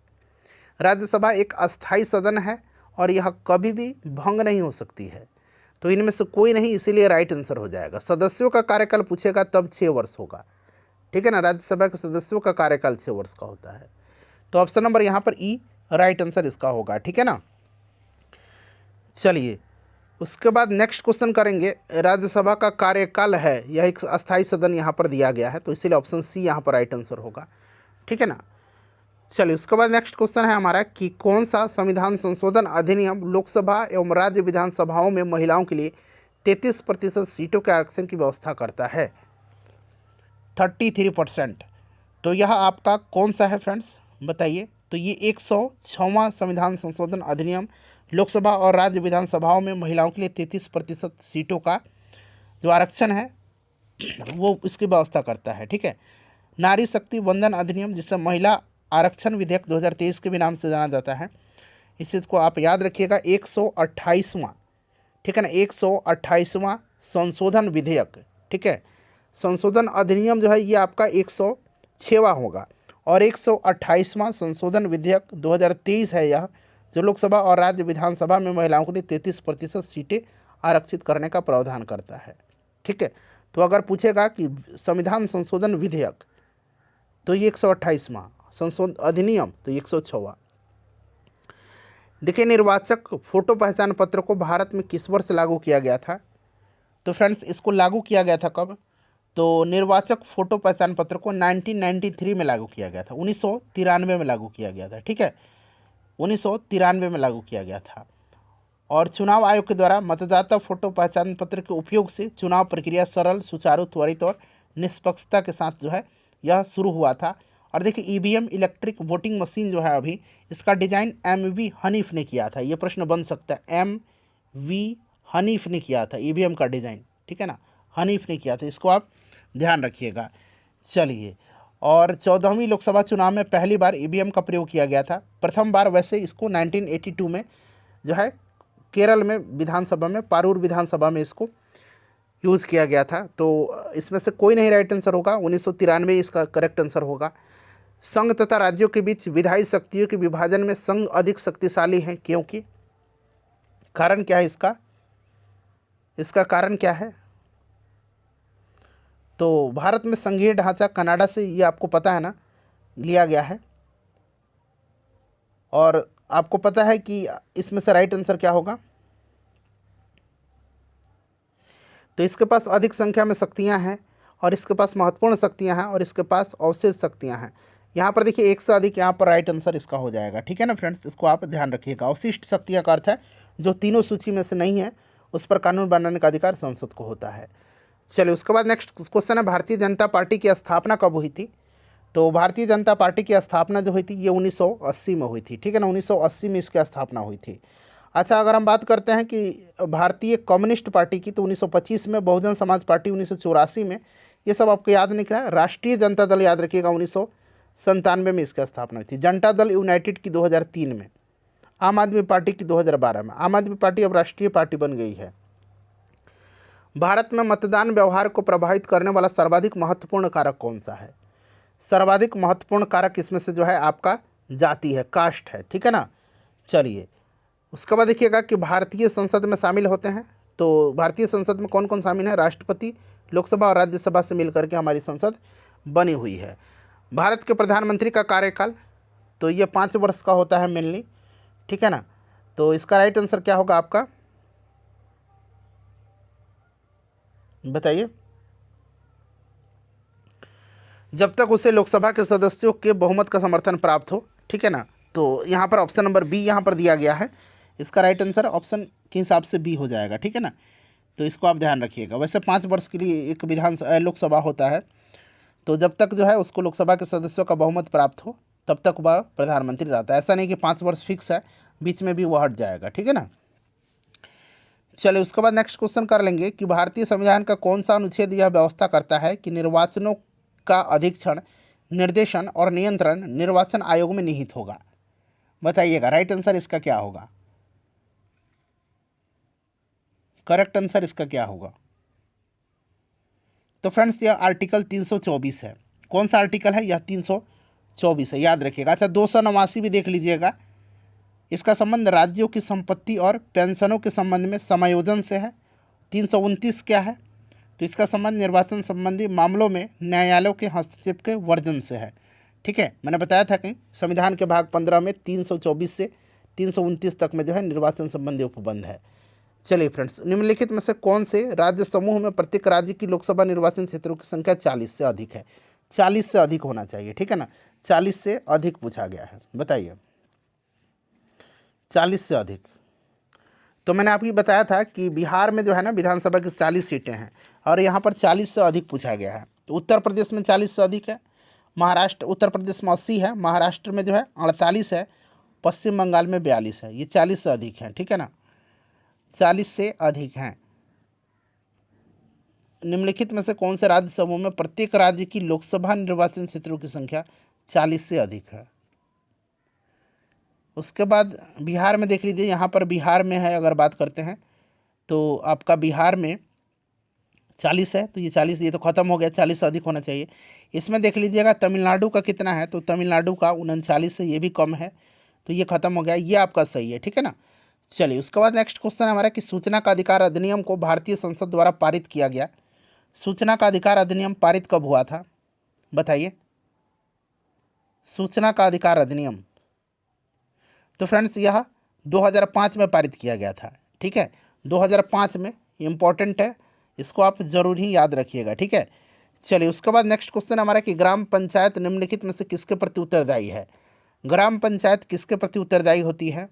राज्यसभा एक अस्थायी सदन है और यह कभी भी भंग नहीं हो सकती है। तो इनमें से कोई नहीं, इसीलिए राइट आंसर हो जाएगा। सदस्यों का कार्यकाल पूछेगा तब 6 वर्ष होगा। ठीक है ना, राज्यसभा के सदस्यों का कार्यकाल 6 वर्ष का होता है। तो ऑप्शन नंबर यहाँ पर ई राइट आंसर इसका होगा। ठीक है ना। चलिए, उसके बाद नेक्स्ट क्वेश्चन करेंगे। राज्यसभा का कार्यकाल है, यह एक अस्थायी सदन यहाँ पर दिया गया है, तो इसीलिए ऑप्शन सी यहाँ पर राइट आंसर होगा। ठीक है ना। चलिए, उसके बाद नेक्स्ट क्वेश्चन है हमारा कि कौन सा संविधान संशोधन अधिनियम लोकसभा एवं राज्य विधानसभाओं में महिलाओं के लिए 33% सीटों के आरक्षण की व्यवस्था करता है। 33%। तो यह आपका कौन सा है फ्रेंड्स, बताइए। तो ये 106वां संविधान संशोधन अधिनियम लोकसभा और राज्य विधानसभाओं में महिलाओं के लिए 33% सीटों का जो आरक्षण है वो इसकी व्यवस्था करता है। ठीक है, नारी शक्ति वंदन अधिनियम, जिसे महिला आरक्षण विधेयक 2023 के भी नाम से जाना जाता है, इस चीज़ को आप याद रखिएगा। 128वां, ठीक है ना, 128वां संशोधन विधेयक। ठीक है, संशोधन अधिनियम जो है ये आपका 106वां होगा और 128वां संशोधन विधेयक 2023 है यह, जो लोकसभा और राज्य विधानसभा में महिलाओं के लिए 33% सीटें आरक्षित करने का प्रावधान करता है। ठीक है, तो अगर पूछेगा कि संविधान संशोधन विधेयक, तो ये 128वां, संशोधन अधिनियम तो 106वां। देखिए, निर्वाचक फोटो पहचान पत्र को भारत में किस वर्ष लागू किया गया था? तो फ्रेंड्स, इसको लागू किया गया था कब? तो निर्वाचक फोटो पहचान पत्र को 1993 में लागू किया गया था, 1993 में लागू किया गया था। ठीक है, 1993 में लागू किया गया था। और चुनाव आयोग के द्वारा मतदाता फोटो पहचान पत्र के उपयोग से चुनाव प्रक्रिया सरल, सुचारू, त्वरित और निष्पक्षता के साथ जो है यह शुरू हुआ था। और देखिए, ईवीएम इलेक्ट्रिक वोटिंग मशीन जो है अभी, इसका डिजाइन एमवी हनीफ ने किया था। ये प्रश्न बन सकता है, एमवी हनीफ ने किया था ईवीएम का डिजाइन। ठीक है ना, हनीफ ने किया था, इसको आप ध्यान रखिएगा। चलिए, और 14वीं लोकसभा चुनाव में पहली बार ईवीएम का प्रयोग किया गया था। प्रथम बार वैसे इसको 1982 में जो है केरल में विधानसभा में, पारूर विधानसभा में इसको यूज़ किया गया था। तो इसमें से कोई नहीं राइट आंसर होगा, 1993 इसका करेक्ट आंसर होगा। संघ तथा राज्यों के बीच विधायी शक्तियों के विभाजन में संघ अधिक शक्तिशाली है, क्योंकि कारण क्या है इसका? इसका कारण क्या है? तो भारत में संघीय ढांचा कनाडा से, ये आपको पता है ना, लिया गया है। और आपको पता है कि इसमें से राइट आंसर क्या होगा? तो इसके पास अधिक संख्या में शक्तियां हैं, और इसके पास महत्वपूर्ण शक्तियां हैं, और इसके पास अवशेष शक्तियां हैं। यहाँ पर देखिए, एक से अधिक, यहाँ पर राइट आंसर इसका हो जाएगा। ठीक है ना फ्रेंड्स, इसको आप ध्यान रखिएगा। अवशिष्ट शक्तियां का अर्थ है जो तीनों सूची में से नहीं है, उस पर कानून बनाने का अधिकार संसद को होता है। चलिए, उसके बाद नेक्स्ट क्वेश्चन है, भारतीय जनता पार्टी की स्थापना कब हुई थी? तो भारतीय जनता पार्टी की स्थापना जो हुई थी ये 1980 में हुई थी। ठीक है ना, 1980 में इसकी स्थापना हुई थी। अच्छा, अगर हम बात करते हैं कि भारतीय कम्युनिस्ट पार्टी की, तो 1925 में, बहुजन समाज पार्टी 1984 में, ये सब आपको याद नहीं रहा। राष्ट्रीय जनता दल याद रखिएगा, 1997 में इसकी स्थापना हुई थी। जनता दल यूनाइटेड की 2003 में, आम आदमी पार्टी की 2012 में। आम आदमी पार्टी अब राष्ट्रीय पार्टी बन गई है। भारत में मतदान व्यवहार को प्रभावित करने वाला सर्वाधिक महत्वपूर्ण कारक कौन सा है? सर्वाधिक महत्वपूर्ण कारक इसमें से जो है आपका जाति है, कास्ट है। ठीक है ना। चलिए, उसके बाद देखिएगा कि भारतीय संसद में शामिल होते हैं। तो भारतीय संसद में कौन कौन शामिल है? राष्ट्रपति, लोकसभा और राज्यसभा से मिलकर के हमारी संसद बनी हुई है। भारत के प्रधानमंत्री का कार्यकाल, तो ये 5 वर्ष का होता है मेनली। ठीक है ना। तो इसका राइट आंसर क्या होगा आपका, बताइए? जब तक उसे लोकसभा के सदस्यों के बहुमत का समर्थन प्राप्त हो। ठीक है ना। तो यहाँ पर ऑप्शन नंबर बी यहाँ पर दिया गया है। इसका राइट आंसर ऑप्शन के हिसाब से बी हो जाएगा। ठीक है ना। तो इसको आप ध्यान रखिएगा। वैसे 5 वर्ष के लिए एक लोकसभा होता है। तो जब तक जो है उसको लोकसभा के सदस्यों का बहुमत प्राप्त हो, तब तक वह प्रधानमंत्री रहता है। ऐसा नहीं कि 5 वर्ष फिक्स है, बीच में भी वह हट जाएगा। ठीक है ना। चलिए, उसके बाद नेक्स्ट क्वेश्चन कर लेंगे कि भारतीय संविधान का कौन सा अनुच्छेद यह व्यवस्था करता है कि निर्वाचनों का अधीक्षण, निर्देशन और नियंत्रण निर्वाचन आयोग में निहित होगा? बताइएगा, राइट आंसर इसका क्या होगा? करेक्ट आंसर इसका क्या होगा? तो फ्रेंड्स, यह आर्टिकल 324 है। कौन सा आर्टिकल है? यह 324 है, याद रखिएगा। अच्छा, 289 भी देख लीजिएगा। इसका संबंध राज्यों की संपत्ति और पेंशनों के संबंध में समायोजन से है। 329 क्या है? तो इसका संबंध निर्वाचन संबंधी मामलों में न्यायालयों के हस्तक्षेप के वर्जन से है। ठीक है, मैंने बताया था कि संविधान के भाग 15 में 324 से 329 तक में जो है निर्वाचन संबंधी उपबंध है। चलिए फ्रेंड्स, निम्नलिखित में से कौन से राज्य समूह में प्रत्येक राज्य की लोकसभा निर्वाचन क्षेत्रों की संख्या 40 से अधिक है? 40 से अधिक होना चाहिए। ठीक है ना, 40 से अधिक पूछा गया है, बताइए। 40 से अधिक। तो मैंने आपको बताया था कि बिहार में जो है ना विधानसभा की 40 सीटें हैं, और यहाँ पर 40 से अधिक पूछा गया है। तो उत्तर प्रदेश में 40 से अधिक है, महाराष्ट्र, उत्तर प्रदेश में 80 है, महाराष्ट्र में जो है 48 है, पश्चिम बंगाल में 42 है। ये 40 से अधिक हैं। ठीक है ना, 40 से अधिक हैं। निम्नलिखित में से कौन से राज्य समूह में प्रत्येक राज्य की लोकसभा निर्वाचन क्षेत्रों की संख्या 40 से अधिक है? उसके बाद बिहार में देख लीजिए, यहाँ पर बिहार में है, अगर बात करते हैं तो आपका बिहार में 40 है। तो ये 40, ये तो खत्म हो गया, 40 से अधिक होना चाहिए। इसमें देख लीजिएगा तमिलनाडु का कितना है, तो तमिलनाडु का 39 है, ये भी कम है, तो ये खत्म हो गया, ये आपका सही है। ठीक है ना। चलिए, उसके बाद नेक्स्ट क्वेश्चन हमारा कि सूचना का अधिकार अधिनियम को भारतीय संसद द्वारा पारित किया गया। सूचना का अधिकार अधिनियम पारित कब हुआ था? बताइए। सूचना का अधिकार अधिनियम, तो फ्रेंड्स यह 2005 में पारित किया गया था। ठीक है, 2005 में, इम्पॉर्टेंट है, इसको आप जरूर ही याद रखिएगा। ठीक है, चलिए उसके बाद नेक्स्ट क्वेश्चन हमारा कि ग्राम पंचायत निम्नलिखित में से किसके प्रति उत्तरदायी है। ग्राम पंचायत किसके प्रति उत्तरदायी होती है?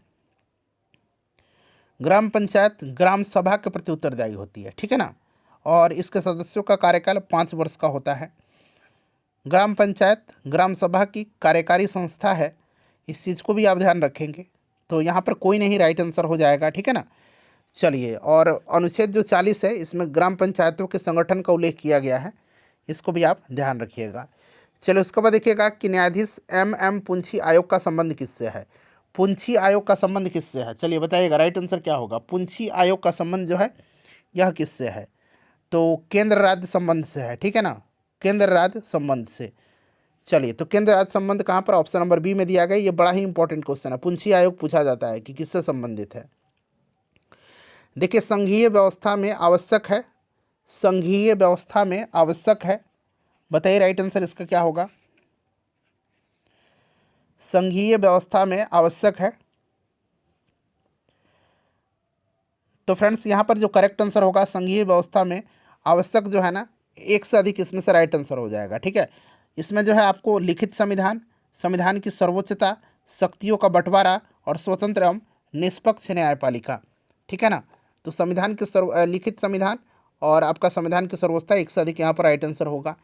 ग्राम पंचायत ग्राम सभा के प्रति उत्तरदायी होती है। ठीक है ना, और इसके सदस्यों का कार्यकाल 5 वर्ष का होता है। ग्राम पंचायत ग्राम सभा की कार्यकारी संस्था है, इस चीज़ को भी आप ध्यान रखेंगे। तो यहाँ पर कोई नहीं राइट आंसर हो जाएगा। ठीक है ना, चलिए, और अनुच्छेद जो 40 है इसमें ग्राम पंचायतों के संगठन का उल्लेख किया गया है, इसको भी आप ध्यान रखिएगा। चलिए उसके बाद देखिएगा कि न्यायाधीश एम पुंछी आयोग का संबंध किससे है। पुंछी आयोग का संबंध किससे है, चलिए बताइएगा, राइट आंसर क्या होगा। पुंछी आयोग का संबंध जो है यह किससे है? तो केंद्र राज्य संबंध से है। ठीक है ना, केंद्र राज्य संबंध से। चलिए, तो केंद्र राज्य संबंध कहाँ पर? ऑप्शन नंबर बी में दिया गया। ये बड़ा ही इंपॉर्टेंट क्वेश्चन है, पुंछी आयोग पूछा जाता है कि किससे संबंधित है। देखिए, संघीय व्यवस्था में आवश्यक है, संघीय व्यवस्था में आवश्यक है, बताइए राइट आंसर इसका क्या होगा। संघीय व्यवस्था में आवश्यक है, तो फ्रेंड्स यहाँ पर जो करेक्ट आंसर होगा संघीय व्यवस्था में आवश्यक जो है ना, एक से अधिक इसमें से राइट आंसर हो जाएगा। ठीक है, इसमें जो है आपको लिखित संविधान, संविधान की सर्वोच्चता, शक्तियों का बंटवारा और स्वतंत्र एवं निष्पक्ष न्यायपालिका। ठीक है ना, तो संविधान के लिखित संविधान और आपका संविधान की सर्वोच्चता, एक से अधिक यहाँ पर राइट आंसर होगा।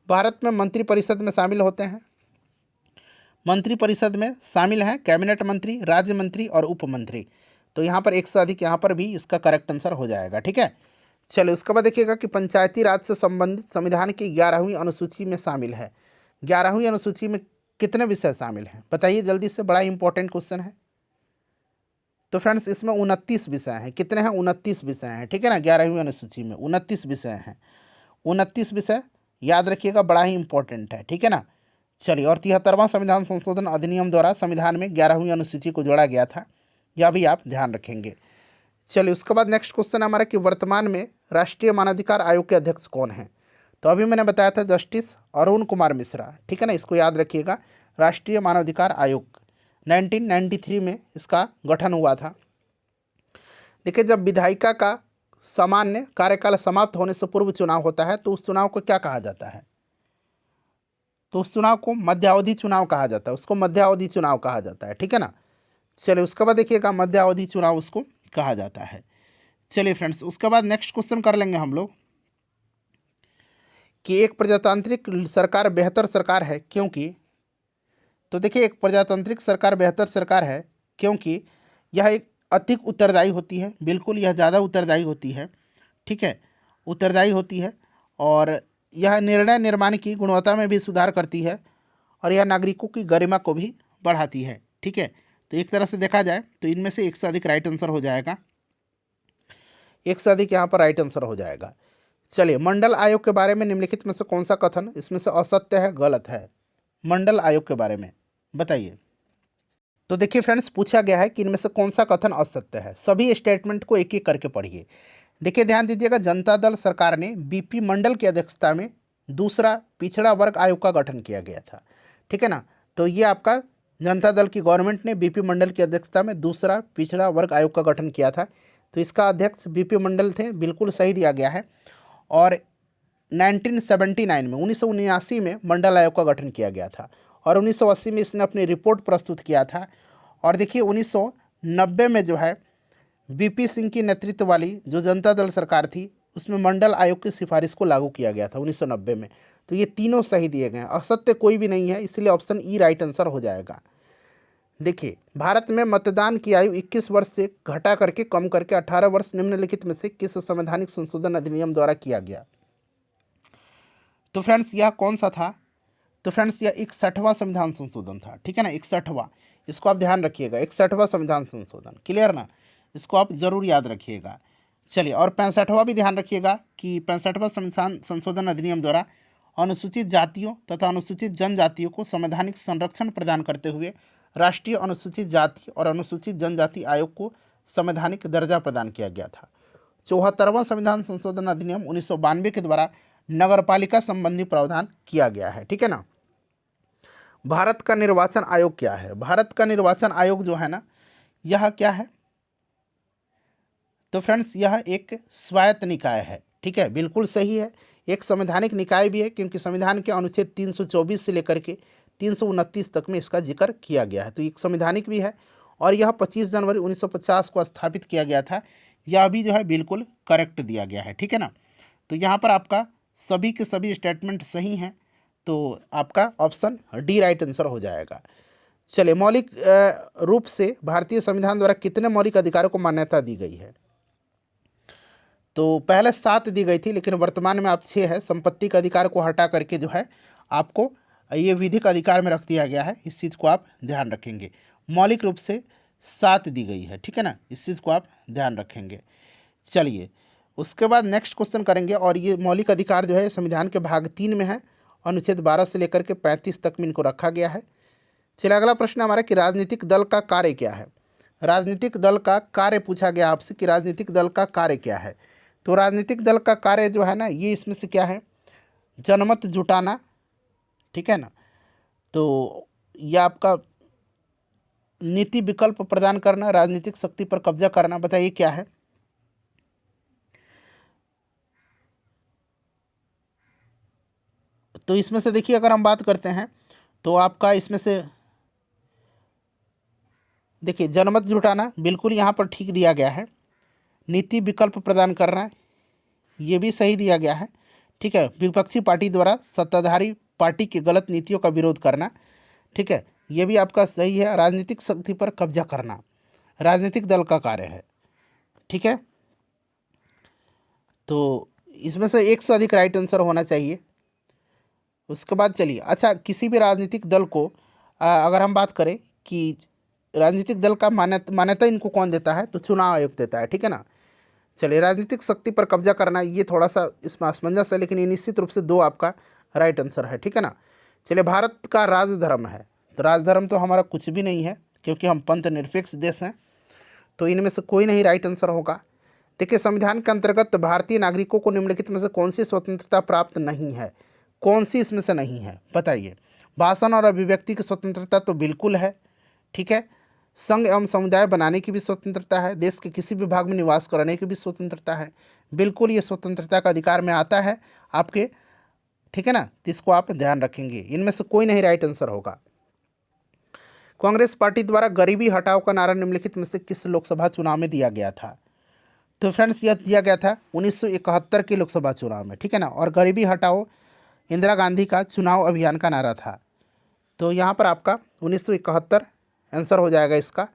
भारत में मंत्रिपरिषद में शामिल होते हैं, मंत्रिपरिषद में शामिल हैं कैबिनेट मंत्री, राज्य मंत्री और उप मंत्री। तो यहाँ पर एक से अधिक, यहाँ पर भी इसका करेक्ट आंसर हो जाएगा। ठीक है, चलिए उसके बाद देखिएगा कि पंचायती राज से संबंधित संविधान की 11वीं अनुसूची में शामिल है। 11वीं अनुसूची में कितने विषय शामिल हैं, बताइए जल्दी से, बड़ा इंपॉर्टेंट क्वेश्चन है। तो फ्रेंड्स इसमें 29 विषय हैं। कितने हैं? 29 विषय हैं। ठीक है ना, 11वीं अनुसूची में 29 विषय हैं। 29 विषय याद रखिएगा, बड़ा ही इंपॉर्टेंट है। ठीक है ना, चलिए, और 73वां संविधान संशोधन अधिनियम द्वारा संविधान में 11वीं अनुसूची को जोड़ा गया था, यह भी आप ध्यान रखेंगे। चलिए उसके बाद नेक्स्ट क्वेश्चन हमारा कि वर्तमान में राष्ट्रीय मानवाधिकार आयोग के अध्यक्ष कौन हैं। तो अभी मैंने बताया था जस्टिस अरुण कुमार मिश्रा। ठीक है ना, इसको याद रखिएगा। राष्ट्रीय मानवाधिकार आयोग 1993 में इसका गठन हुआ था। देखिए, जब विधायिका का सामान्य कार्यकाल समाप्त होने से पूर्व चुनाव होता है तो उस चुनाव को क्या कहा जाता है? तो उस चुनाव को मध्यावधि चुनाव कहा जाता है, उसको मध्यावधि चुनाव कहा जाता है। ठीक है ना, चलिए उसके बाद देखिएगा मध्यावधि चुनाव उसको कहा जाता है। चलिए फ्रेंड्स, उसके बाद नेक्स्ट क्वेश्चन कर लेंगे हम लोग कि एक प्रजातांत्रिक सरकार बेहतर सरकार है क्योंकि। तो देखिए, एक प्रजातांत्रिक सरकार बेहतर सरकार है क्योंकि यह एक अधिक उत्तरदायी होती है। बिल्कुल, यह ज़्यादा उत्तरदायी होती है। ठीक है, उत्तरदायी होती है, और यह निर्णय निर्माण की गुणवत्ता में भी सुधार करती है, और यह नागरिकों की गरिमा को भी बढ़ाती है। ठीक है, तो एक तरह से देखा जाए तो इनमें से एक से अधिक राइट आंसर हो जाएगा, एक से अधिक यहाँ पर राइट आंसर हो जाएगा। चलिए, मंडल आयोग के बारे में निम्नलिखित में से कौन सा कथन इसमें से असत्य है, गलत है? मंडल आयोग के बारे में बताइए। तो देखिए फ्रेंड्स, पूछा गया है कि इनमें से कौन सा कथन असत्य है। सभी स्टेटमेंट को एक एक करके पढ़िए। देखिए, ध्यान दीजिएगा, जनता दल सरकार ने बीपी मंडल की अध्यक्षता में दूसरा पिछड़ा वर्ग आयोग का गठन किया गया था। ठीक है ना, तो ये आपका जनता दल की गवर्नमेंट ने बीपी मंडल की अध्यक्षता में दूसरा पिछड़ा वर्ग आयोग का गठन किया था। तो इसका अध्यक्ष बीपी मंडल थे, बिल्कुल सही दिया गया है। और 1979 में 1979 में मंडल आयोग का गठन किया गया था, और 1980 में इसने अपनी रिपोर्ट प्रस्तुत किया था। और देखिए 1990 में जो है वीपी सिंह की नेतृत्व वाली जो जनता दल सरकार थी उसमें मंडल आयोग की सिफारिश को लागू किया गया था 1990 में। तो ये तीनों सही दिए गए हैं, असत्य कोई भी नहीं है, इसलिए ऑप्शन ई राइट आंसर हो जाएगा। देखिए, भारत में मतदान की आयु 21 वर्ष से घटा करके कम करके 18 वर्ष निम्नलिखित में से किस संवैधानिक संशोधन अधिनियम द्वारा किया गया? तो फ्रेंड्स यह कौन सा था? तो फ्रेंड्स यह 61वां संविधान संशोधन था। ठीक है ना, 61वां, इसको आप ध्यान रखिएगा, 61वां संविधान संशोधन। क्लियर ना, इसको आप ज़रूर याद रखिएगा। चलिए, और 65वां भी ध्यान रखिएगा कि 65वां संविधान संशोधन अधिनियम द्वारा अनुसूचित जातियों तथा अनुसूचित जनजातियों को संवैधानिक संरक्षण प्रदान करते हुए राष्ट्रीय अनुसूचित जाति और अनुसूचित जनजाति आयोग को संवैधानिक दर्जा प्रदान किया गया था। 74वां संविधान संशोधन अधिनियम 1992 के द्वारा नगरपालिका संबंधी प्रावधान किया गया है। ठीक है ना, भारत का निर्वाचन आयोग क्या है? भारत का निर्वाचन आयोग जो है ना, यह क्या है? तो फ्रेंड्स यह एक स्वायत्त निकाय है। ठीक है, बिल्कुल सही है। एक संवैधानिक निकाय भी है क्योंकि संविधान के अनुच्छेद 324 से लेकर के 329 तक में इसका जिक्र किया गया है, तो एक संवैधानिक भी है। और यह 25 जनवरी 1950 को स्थापित किया गया था। यह भी जो है बिल्कुल करेक्ट दिया गया है। ठीक है ना, तो यहाँ पर आपका सभी के सभी स्टेटमेंट सही हैं, तो आपका ऑप्शन डी राइट आंसर हो जाएगा। चलिए, मौलिक रूप से भारतीय संविधान द्वारा कितने मौलिक अधिकारों को मान्यता दी गई है? तो पहले 7 दी गई थी, लेकिन वर्तमान में आप 6 है। संपत्ति के अधिकार को हटा करके जो है आपको ये विधिक अधिकार में रख दिया गया है। इस चीज़ को आप ध्यान रखेंगे। मौलिक रूप से 7 दी गई है। ठीक है ना, इस चीज़ को आप ध्यान रखेंगे। चलिए, उसके बाद नेक्स्ट क्वेश्चन करेंगे। और ये मौलिक अधिकार जो है संविधान के भाग 3 में है, अनुच्छेद 12 से लेकर के 35 तक में इनको रखा गया है। चलिए, अगला प्रश्न हमारा कि राजनीतिक दल का कार्य क्या है? राजनीतिक दल का कार्य पूछा गया आपसे कि राजनीतिक दल का कार्य क्या है। तो राजनीतिक दल का कार्य जो है ना, ये इसमें से क्या है? जनमत जुटाना। ठीक है ना, तो ये आपका नीति विकल्प प्रदान करना, राजनीतिक शक्ति पर कब्जा करना। बताइए क्या है? तो इसमें से देखिए, अगर हम बात करते हैं तो आपका इसमें से देखिए, जनमत जुटाना बिल्कुल यहाँ पर ठीक दिया गया है। नीति विकल्प प्रदान करना, ये भी सही दिया गया है। ठीक है, विपक्षी पार्टी द्वारा सत्ताधारी पार्टी की गलत नीतियों का विरोध करना। ठीक है, ये भी आपका सही है। राजनीतिक शक्ति पर कब्जा करना राजनीतिक दल का कार्य है। ठीक है, तो इसमें से एक से अधिक राइट आंसर होना चाहिए। उसके बाद चलिए, अच्छा, किसी भी राजनीतिक दल को अगर हम बात करें कि राजनीतिक दल का मान्यता इनको कौन देता है, तो चुनाव आयोग देता है। ठीक है ना। चलिए, राजनीतिक शक्ति पर कब्जा करना, ये थोड़ा सा इसमें असमंजस है, लेकिन ये निश्चित रूप से 2 आपका राइट आंसर है। ठीक है ना। चलिए, भारत का राजधर्म है, तो राजधर्म तो हमारा कुछ भी नहीं है क्योंकि हम पंथ निरपेक्ष देश हैं, तो इनमें से कोई नहीं राइट आंसर होगा। देखिए, संविधान के अंतर्गत भारतीय नागरिकों को निम्नलिखित में से कौन सी स्वतंत्रता प्राप्त नहीं है? कौन सी इसमें से नहीं है, बताइए। भाषण और अभिव्यक्ति की स्वतंत्रता तो बिल्कुल है। ठीक है, संघ एवं समुदाय बनाने की भी स्वतंत्रता है, देश के किसी भी भाग में निवास करने की भी स्वतंत्रता है। बिल्कुल ये स्वतंत्रता का अधिकार में आता है आपके। ठीक है ना, तो इसको आप ध्यान रखेंगे। इनमें से कोई नहीं राइट आंसर होगा। कांग्रेस पार्टी द्वारा गरीबी हटाओ का नारा निम्नलिखित में से किस लोकसभा चुनाव में दिया गया था? तो फ्रेंड्स, यह दिया गया था 1971 के लोकसभा चुनाव में। ठीक है ना, और गरीबी हटाओ इंदिरा गांधी का चुनाव अभियान का नारा था। तो यहाँ पर आपका 1971 आंसर हो जाएगा इसका।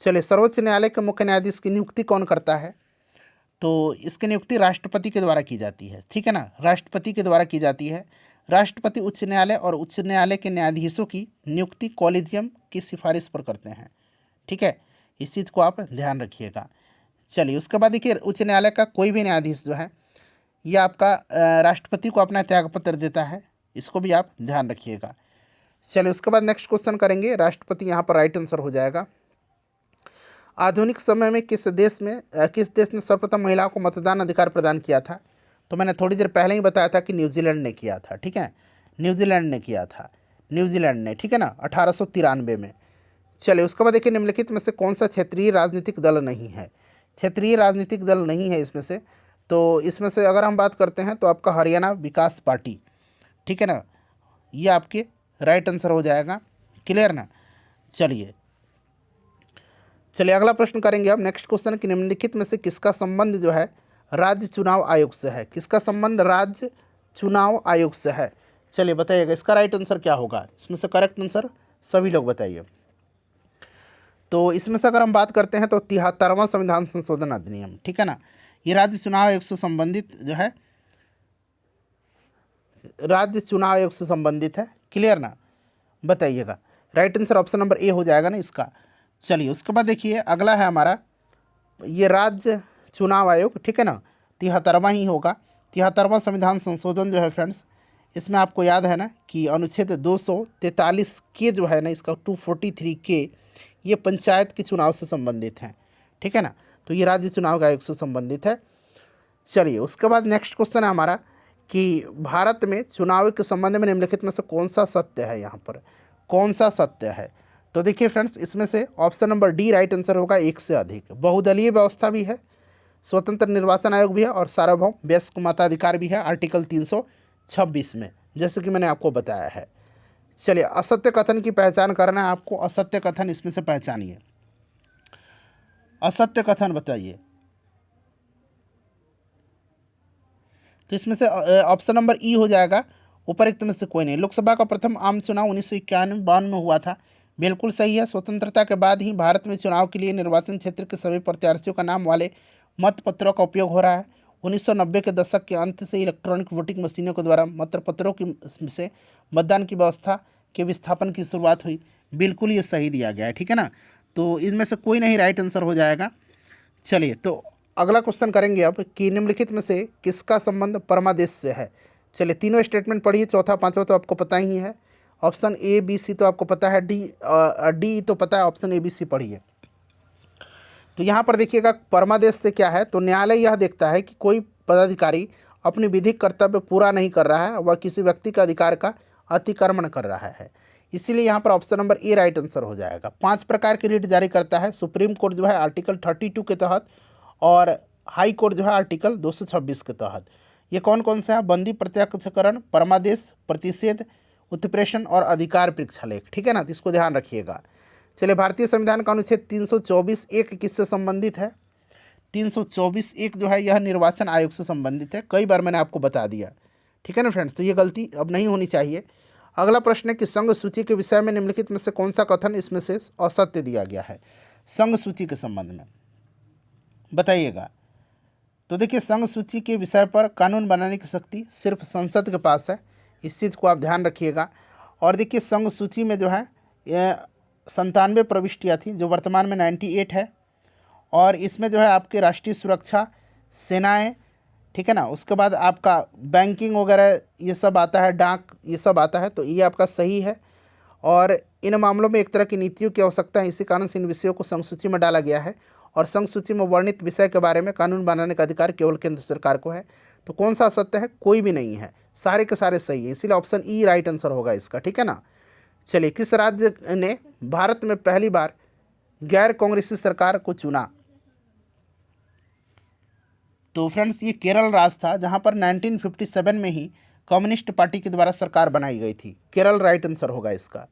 चलिए, सर्वोच्च न्यायालय के मुख्य न्यायाधीश की नियुक्ति कौन करता है? तो इसकी नियुक्ति राष्ट्रपति के द्वारा की जाती है। ठीक है ना, राष्ट्रपति के द्वारा की जाती है। राष्ट्रपति उच्च न्यायालय और उच्च न्यायालय के न्यायाधीशों की नियुक्ति कॉलेजियम की सिफारिश पर करते हैं। ठीक है, इस चीज़ को आप ध्यान रखिएगा। चलिए, उसके बाद देखिए, उच्च न्यायालय का कोई भी न्यायाधीश जो है ये आपका राष्ट्रपति को अपना त्यागपत्र देता है। इसको भी आप ध्यान रखिएगा। चलिए, उसके बाद नेक्स्ट क्वेश्चन करेंगे। राष्ट्रपति यहाँ पर राइट आंसर हो जाएगा। आधुनिक समय में किस देश ने सर्वप्रथम महिलाओं को मतदान अधिकार प्रदान किया था? तो मैंने थोड़ी देर पहले ही बताया था कि न्यूजीलैंड ने किया था। ठीक है, न्यूजीलैंड ने किया था, न्यूजीलैंड ने। ठीक है ना, 1893 में। चलिए, उसके बाद देखिए, निम्नलिखित में से कौन सा क्षेत्रीय राजनीतिक दल नहीं है? क्षेत्रीय राजनीतिक दल नहीं है इसमें से। तो इसमें से अगर हम बात करते हैं तो आपका हरियाणा विकास पार्टी। ठीक है ना, ये आपके राइट आंसर हो जाएगा। क्लियर ना। चलिए, अगला प्रश्न करेंगे अब। नेक्स्ट क्वेश्चन कि निम्नलिखित में से किसका संबंध जो है राज्य चुनाव आयोग से है? किसका संबंध राज्य चुनाव आयोग से है? चलिए, बताइएगा इसका राइट आंसर क्या होगा। इसमें से करेक्ट आंसर सभी लोग बताइए। तो इसमें से अगर हम बात करते हैं तो 73वां संविधान संशोधन अधिनियम। ठीक है ना, ये राज्य चुनाव आयोग से संबंधित जो है, राज्य चुनाव आयोग से संबंधित है। क्लियर ना, बताइएगा। Right answer option number A हो जाएगा ना इसका। चलिए, उसके बाद देखिए, अगला है हमारा ये राज्य चुनाव आयोग। ठीक है ना, 73वां ही होगा। 73वां संविधान संशोधन जो है फ्रेंड्स, इसमें आपको याद है ना कि अनुच्छेद 243 के जो है ना, इसका 243 के, ये पंचायत के चुनाव से संबंधित हैं। ठीक है ना, तो ये राज्य चुनाव आयोग से संबंधित है। चलिए, उसके बाद नेक्स्ट क्वेश्चन है हमारा कि भारत में चुनाव के संबंध में निम्नलिखित में से कौन सा सत्य है? यहाँ पर कौन सा सत्य है? तो देखिए फ्रेंड्स, इसमें से option number D right answer होगा, एक से अधिक। बहुदलीय व्यवस्था भी है, स्वतंत्र निर्वाचन आयोग भी है और सार्वभौम वयस्क मताधिकार भी है आर्टिकल 326 में, जैसे कि मैंने आपको बताया है। चलिए, असत्य कथन की पहचान करना है आपको। असत्य कथन इसमें से पहचानिए। असत्य कथन बताइए। तो इसमें से ऑप्शन नंबर ई हो जाएगा, उपरोक्त में से कोई नहीं। लोकसभा का प्रथम आम चुनाव 1991 में हुआ था, बिल्कुल सही है। स्वतंत्रता के बाद ही भारत में चुनाव के लिए निर्वाचन क्षेत्र के सभी प्रत्याशियों का नाम वाले मतपत्रों का उपयोग हो रहा है। 1990 के दशक के अंत से इलेक्ट्रॉनिक वोटिंग मशीनों के द्वारा मतपत्रों की से मतदान की व्यवस्था के विस्थापन की शुरुआत हुई। बिल्कुल ये सही दिया गया है, ठीक है ना। तो इनमें से कोई नहीं राइट आंसर हो जाएगा। चलिए, तो अगला क्वेश्चन करेंगे अब कि निम्नलिखित में से किसका संबंध परमादेश से है। चलिए, तीनों स्टेटमेंट पढ़िए, चौथा पांचवा तो आपको पता ही है। ऑप्शन ए बी सी तो आपको पता है, डी तो पता है, ऑप्शन ए बी सी पढ़िए। तो यहाँ पर देखिएगा, परमादेश से क्या है, तो न्यायालय यह देखता है कि कोई पदाधिकारी अपनी विधिक कर्तव्य पूरा नहीं कर रहा है, वह किसी व्यक्ति का अधिकार का अतिक्रमण कर रहा है। इसीलिए यहाँ पर option number A right answer हो जाएगा। 5 प्रकार की रीट जारी करता है सुप्रीम कोर्ट जो है आर्टिकल 32 के तहत, और हाई कोर्ट जो है आर्टिकल 226 के तहत। ये कौन कौन से हैं? बंदी प्रत्यक्षकरण, परमादेश, प्रतिषेध, उत्प्रेषण और अधिकार परीक्षालेख, ठीक है ना। तो इसको ध्यान रखिएगा। चलिए, भारतीय संविधान का अनुच्छेद 324(1) किससे संबंधित है? 324(1) जो है यह निर्वाचन आयोग से संबंधित है। कई बार मैंने आपको बता दिया, ठीक है ना फ्रेंड्स। तो ये गलती अब नहीं होनी चाहिए। अगला प्रश्न है कि संघ सूची के विषय में निम्नलिखित में से कौन सा कथन इसमें से असत्य दिया गया है? संघ सूची के संबंध में बताइएगा। तो देखिए, संघ सूची के विषय पर कानून बनाने की शक्ति सिर्फ संसद के पास है, इस चीज़ को आप ध्यान रखिएगा। और देखिए, संघ सूची में जो है 97 प्रविष्टियाँ थी, जो वर्तमान में 98 है। और इसमें जो है आपके राष्ट्रीय सुरक्षा, सेनाएं, ठीक है ना, उसके बाद आपका बैंकिंग वगैरह ये सब आता है, डाक ये सब आता है। तो ये आपका सही है। और इन मामलों में एक तरह की नीतियों की आवश्यकता है, इसी कारण से इन विषयों को संघ सूची में डाला गया है। और संघ सूची में वर्णित विषय के बारे में कानून बनाने का अधिकार केवल केंद्र सरकार को है। तो कौन सा सत्य है? कोई भी नहीं है, सारे के सारे सही है। इसीलिए ऑप्शन ई राइट आंसर होगा इसका, ठीक है ना। चलिए, किस राज्य ने भारत में पहली बार गैर कांग्रेसी सरकार को चुना? तो फ्रेंड्स, ये केरल राज्य था, जहां पर 1957 में ही कम्युनिस्ट पार्टी के द्वारा सरकार बनाई गई थी। केरल राइट आंसर होगा इसका।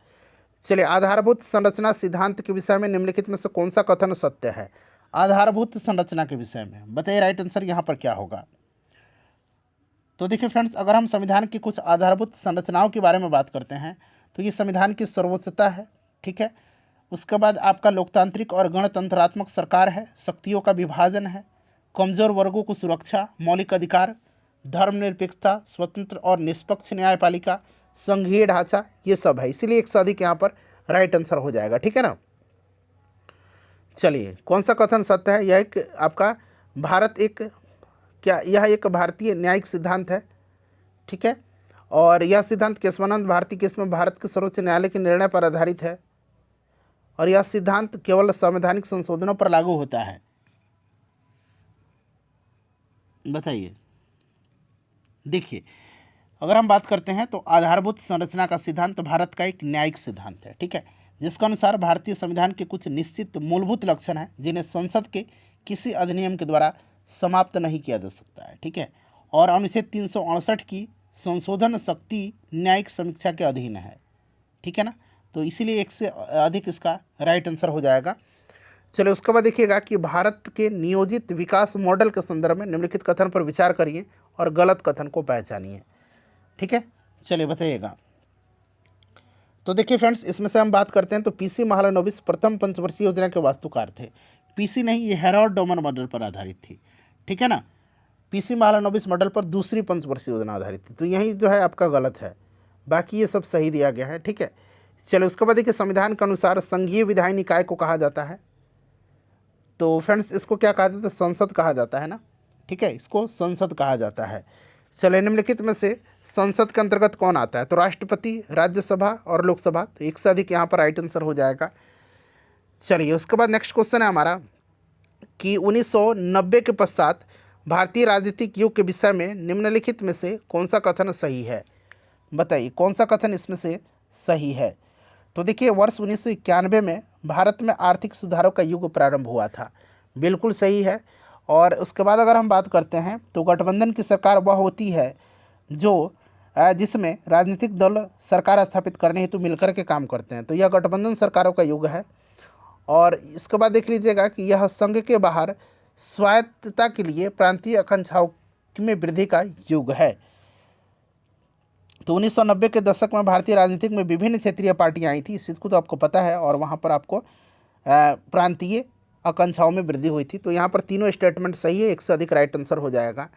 चलिए, आधारभूत संरचना सिद्धांत के विषय में निम्नलिखित में से कौन सा कथन सत्य है? आधारभूत संरचना के विषय में बताइए राइट आंसर यहाँ पर क्या होगा। तो देखिए फ्रेंड्स, अगर हम संविधान की कुछ आधारभूत संरचनाओं के बारे में बात करते हैं तो ये संविधान की सर्वोच्चता है, ठीक है। उसके बाद आपका लोकतांत्रिक और गणतंत्रात्मक सरकार है, शक्तियों का विभाजन है, कमजोर वर्गों को सुरक्षा, मौलिक अधिकार, धर्मनिरपेक्षता, स्वतंत्र और निष्पक्ष न्यायपालिका, संघीय ढांचा, ये सब है। इसीलिए एक से अधिक यहाँ पर राइट आंसर हो जाएगा, ठीक है ना। चलिए, कौन सा कथन सत्य है? यह एक आपका भारत एक क्या यह एक भारतीय न्यायिक सिद्धांत है, ठीक है। और यह सिद्धांत केशवानंद भारती केस में भारत के सर्वोच्च न्यायालय के निर्णय पर आधारित है। और यह सिद्धांत केवल संवैधानिक संशोधनों पर लागू होता है। बताइए। देखिए, अगर हम बात करते हैं तो आधारभूत संरचना का सिद्धांत भारत का एक न्यायिक सिद्धांत है, ठीक है, जिसके अनुसार भारतीय संविधान के कुछ निश्चित मूलभूत लक्षण हैं जिन्हें संसद के किसी अधिनियम के द्वारा समाप्त नहीं किया जा सकता है, ठीक है। और अनुच्छेद 368 की संशोधन शक्ति न्यायिक समीक्षा के अधीन है, ठीक है ना। तो इसीलिए एक से अधिक इसका राइट आंसर हो जाएगा। चलिए, उसके बाद देखिएगा कि भारत के नियोजित विकास मॉडल के संदर्भ में निम्नलिखित कथन पर विचार करिए और गलत कथन को पहचानिए, ठीक है। चलिए बताइएगा। तो देखिए फ्रेंड्स, इसमें से हम बात करते हैं तो पीसी महालनोबिस प्रथम पंचवर्षीय योजना के वास्तुकार थे। पीसी नहीं, ये हेरोल्ड डोमन मॉडल पर आधारित थी, ठीक है ना। पीसी महालनोबिस मॉडल पर दूसरी पंचवर्षीय योजना आधारित थी। तो यही जो है आपका गलत है, बाकी ये सब सही दिया गया है, ठीक है। चलो, उसके बाद देखिए, संविधान के अनुसार संघीय विधायी निकाय को कहा जाता है। तो फ्रेंड्स, इसको क्या कहा जाता है? संसद कहा जाता है ना, ठीक है, इसको संसद कहा जाता है। चलिए, निम्नलिखित में से संसद के अंतर्गत कौन आता है? तो राष्ट्रपति, राज्यसभा और लोकसभा। तो एक से अधिक यहाँ पर राइट आंसर हो जाएगा। चलिए, उसके बाद नेक्स्ट क्वेश्चन है हमारा कि 1990 के पश्चात भारतीय राजनीतिक युग के विषय में निम्नलिखित में से कौन सा कथन सही है? बताइए, कौन सा कथन इसमें से सही है? तो देखिए वर्ष 1991 में भारत में आर्थिक सुधारों का युग प्रारंभ हुआ था, बिल्कुल सही है। और उसके बाद अगर हम बात करते हैं तो गठबंधन की सरकार वह होती है जो जिसमें राजनीतिक दल सरकार स्थापित करने हेतु मिलकर के काम करते हैं, तो यह गठबंधन सरकारों का युग है। और इसके बाद देख लीजिएगा कि यह संघ के बाहर स्वायत्तता के लिए प्रांतीय आकांक्षाओं में वृद्धि का युग है। तो 1990 के दशक में भारतीय राजनीतिक में विभिन्न क्षेत्रीय पार्टियां आई थी, इस चीज़ को तो आपको पता है, और वहां पर आपको प्रांतीय आकांक्षाओं में वृद्धि हुई थी। तो यहाँ पर तीनों स्टेटमेंट सही है, एक से अधिक राइट आंसर हो जाएगा।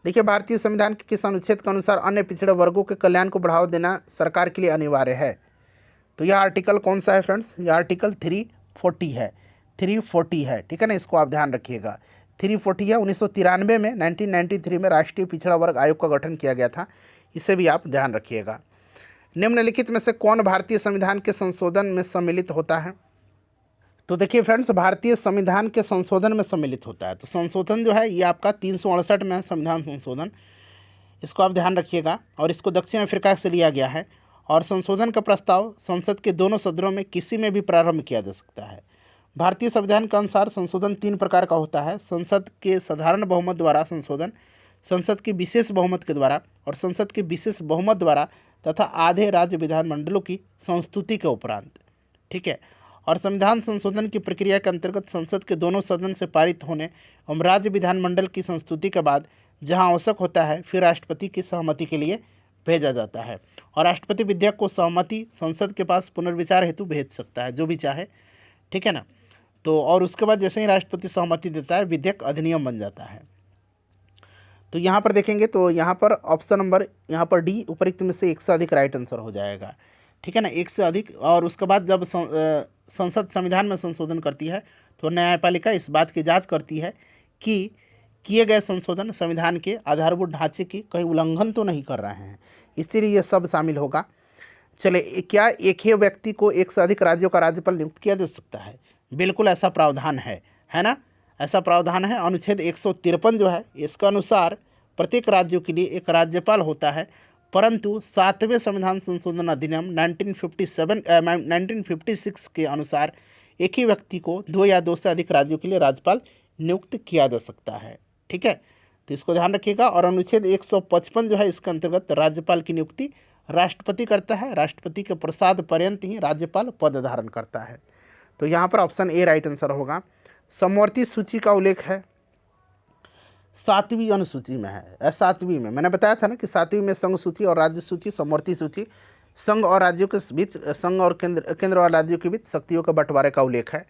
देखिए भारतीय संविधान के किस अनुच्छेद के अनुसार अन्य पिछड़े वर्गों के कल्याण को बढ़ावा देना सरकार के लिए अनिवार्य है? तो यह आर्टिकल कौन सा है फ्रेंड्स? यह आर्टिकल 340 है, 340 है, ठीक है ना, इसको आप ध्यान रखिएगा। 340 है। 1993 में 1993 में राष्ट्रीय पिछड़ा वर्ग आयोग का गठन किया गया था, इसे भी आप ध्यान रखिएगा। निम्नलिखित में से कौन भारतीय संविधान के संशोधन में सम्मिलित होता है? तो देखिए फ्रेंड्स, भारतीय संविधान के संशोधन में सम्मिलित होता है। तो संशोधन जो है ये आपका 368 में है, संविधान संशोधन, इसको आप ध्यान रखिएगा। और इसको दक्षिण अफ्रीका से लिया गया है। और संशोधन का प्रस्ताव संसद के दोनों सदनों में किसी में भी प्रारंभ किया जा सकता है। भारतीय संविधान के अनुसार संशोधन 3 प्रकार का होता है: संसद के साधारण बहुमत द्वारा संशोधन, संसद के विशेष बहुमत के द्वारा, और संसद के विशेष बहुमत द्वारा तथा आधे राज्य विधानमंडलों की संस्तुति के उपरांत, ठीक है। और संविधान संशोधन की प्रक्रिया के अंतर्गत संसद के दोनों सदन से पारित होने एवं राज्य विधानमंडल की संस्तुति के बाद जहां आवश्यक होता है फिर राष्ट्रपति की सहमति के लिए भेजा जाता है। और राष्ट्रपति विधेयक को सहमति संसद के पास पुनर्विचार हेतु भेज सकता है, जो भी चाहे, ठीक है ना। तो और उसके बाद जैसे ही राष्ट्रपति सहमति देता है विधेयक अधिनियम बन जाता है। तो यहाँ पर देखेंगे तो यहाँ पर ऑप्शन नंबर यहाँ पर डी उपरोक्त में से एक से अधिक राइट आंसर हो जाएगा, ठीक है ना, एक से अधिक। और उसके बाद जब संसद संविधान में संशोधन करती है तो न्यायपालिका इस बात की जांच करती है कि किए गए संशोधन संविधान के आधारभूत ढांचे की कहीं उल्लंघन तो नहीं कर रहे हैं, इसीलिए ये सब शामिल होगा। चले, क्या एक ही व्यक्ति को एक से अधिक राज्यों का राज्यपाल नियुक्त किया जा सकता है? बिल्कुल ऐसा प्रावधान है ना, ऐसा प्रावधान है। अनुच्छेद 153 जो है इसके अनुसार प्रत्येक राज्यों के लिए एक राज्यपाल होता है, परंतु 7वें संविधान संशोधन अधिनियम 1956 के अनुसार एक ही व्यक्ति को 2 या 2 से अधिक राज्यों के लिए राज्यपाल नियुक्त किया जा सकता है, ठीक है। तो इसको ध्यान रखिएगा। और अनुच्छेद 155 जो है इसके अंतर्गत राज्यपाल की नियुक्ति राष्ट्रपति करता है, राष्ट्रपति के प्रसाद पर्यंत ही राज्यपाल पद धारण करता है। तो यहाँ पर ऑप्शन ए राइट आंसर होगा। समवर्ती सूची का उल्लेख है 7वीं अनुसूची में है, 7वीं में मैंने बताया था ना कि 7वीं में संघ सूची और राज्य सूची, समवर्ती सूची, संघ और राज्यों के बीच, संघ और केंद्र और राज्यों के बीच शक्तियों के बंटवारे का उल्लेख है।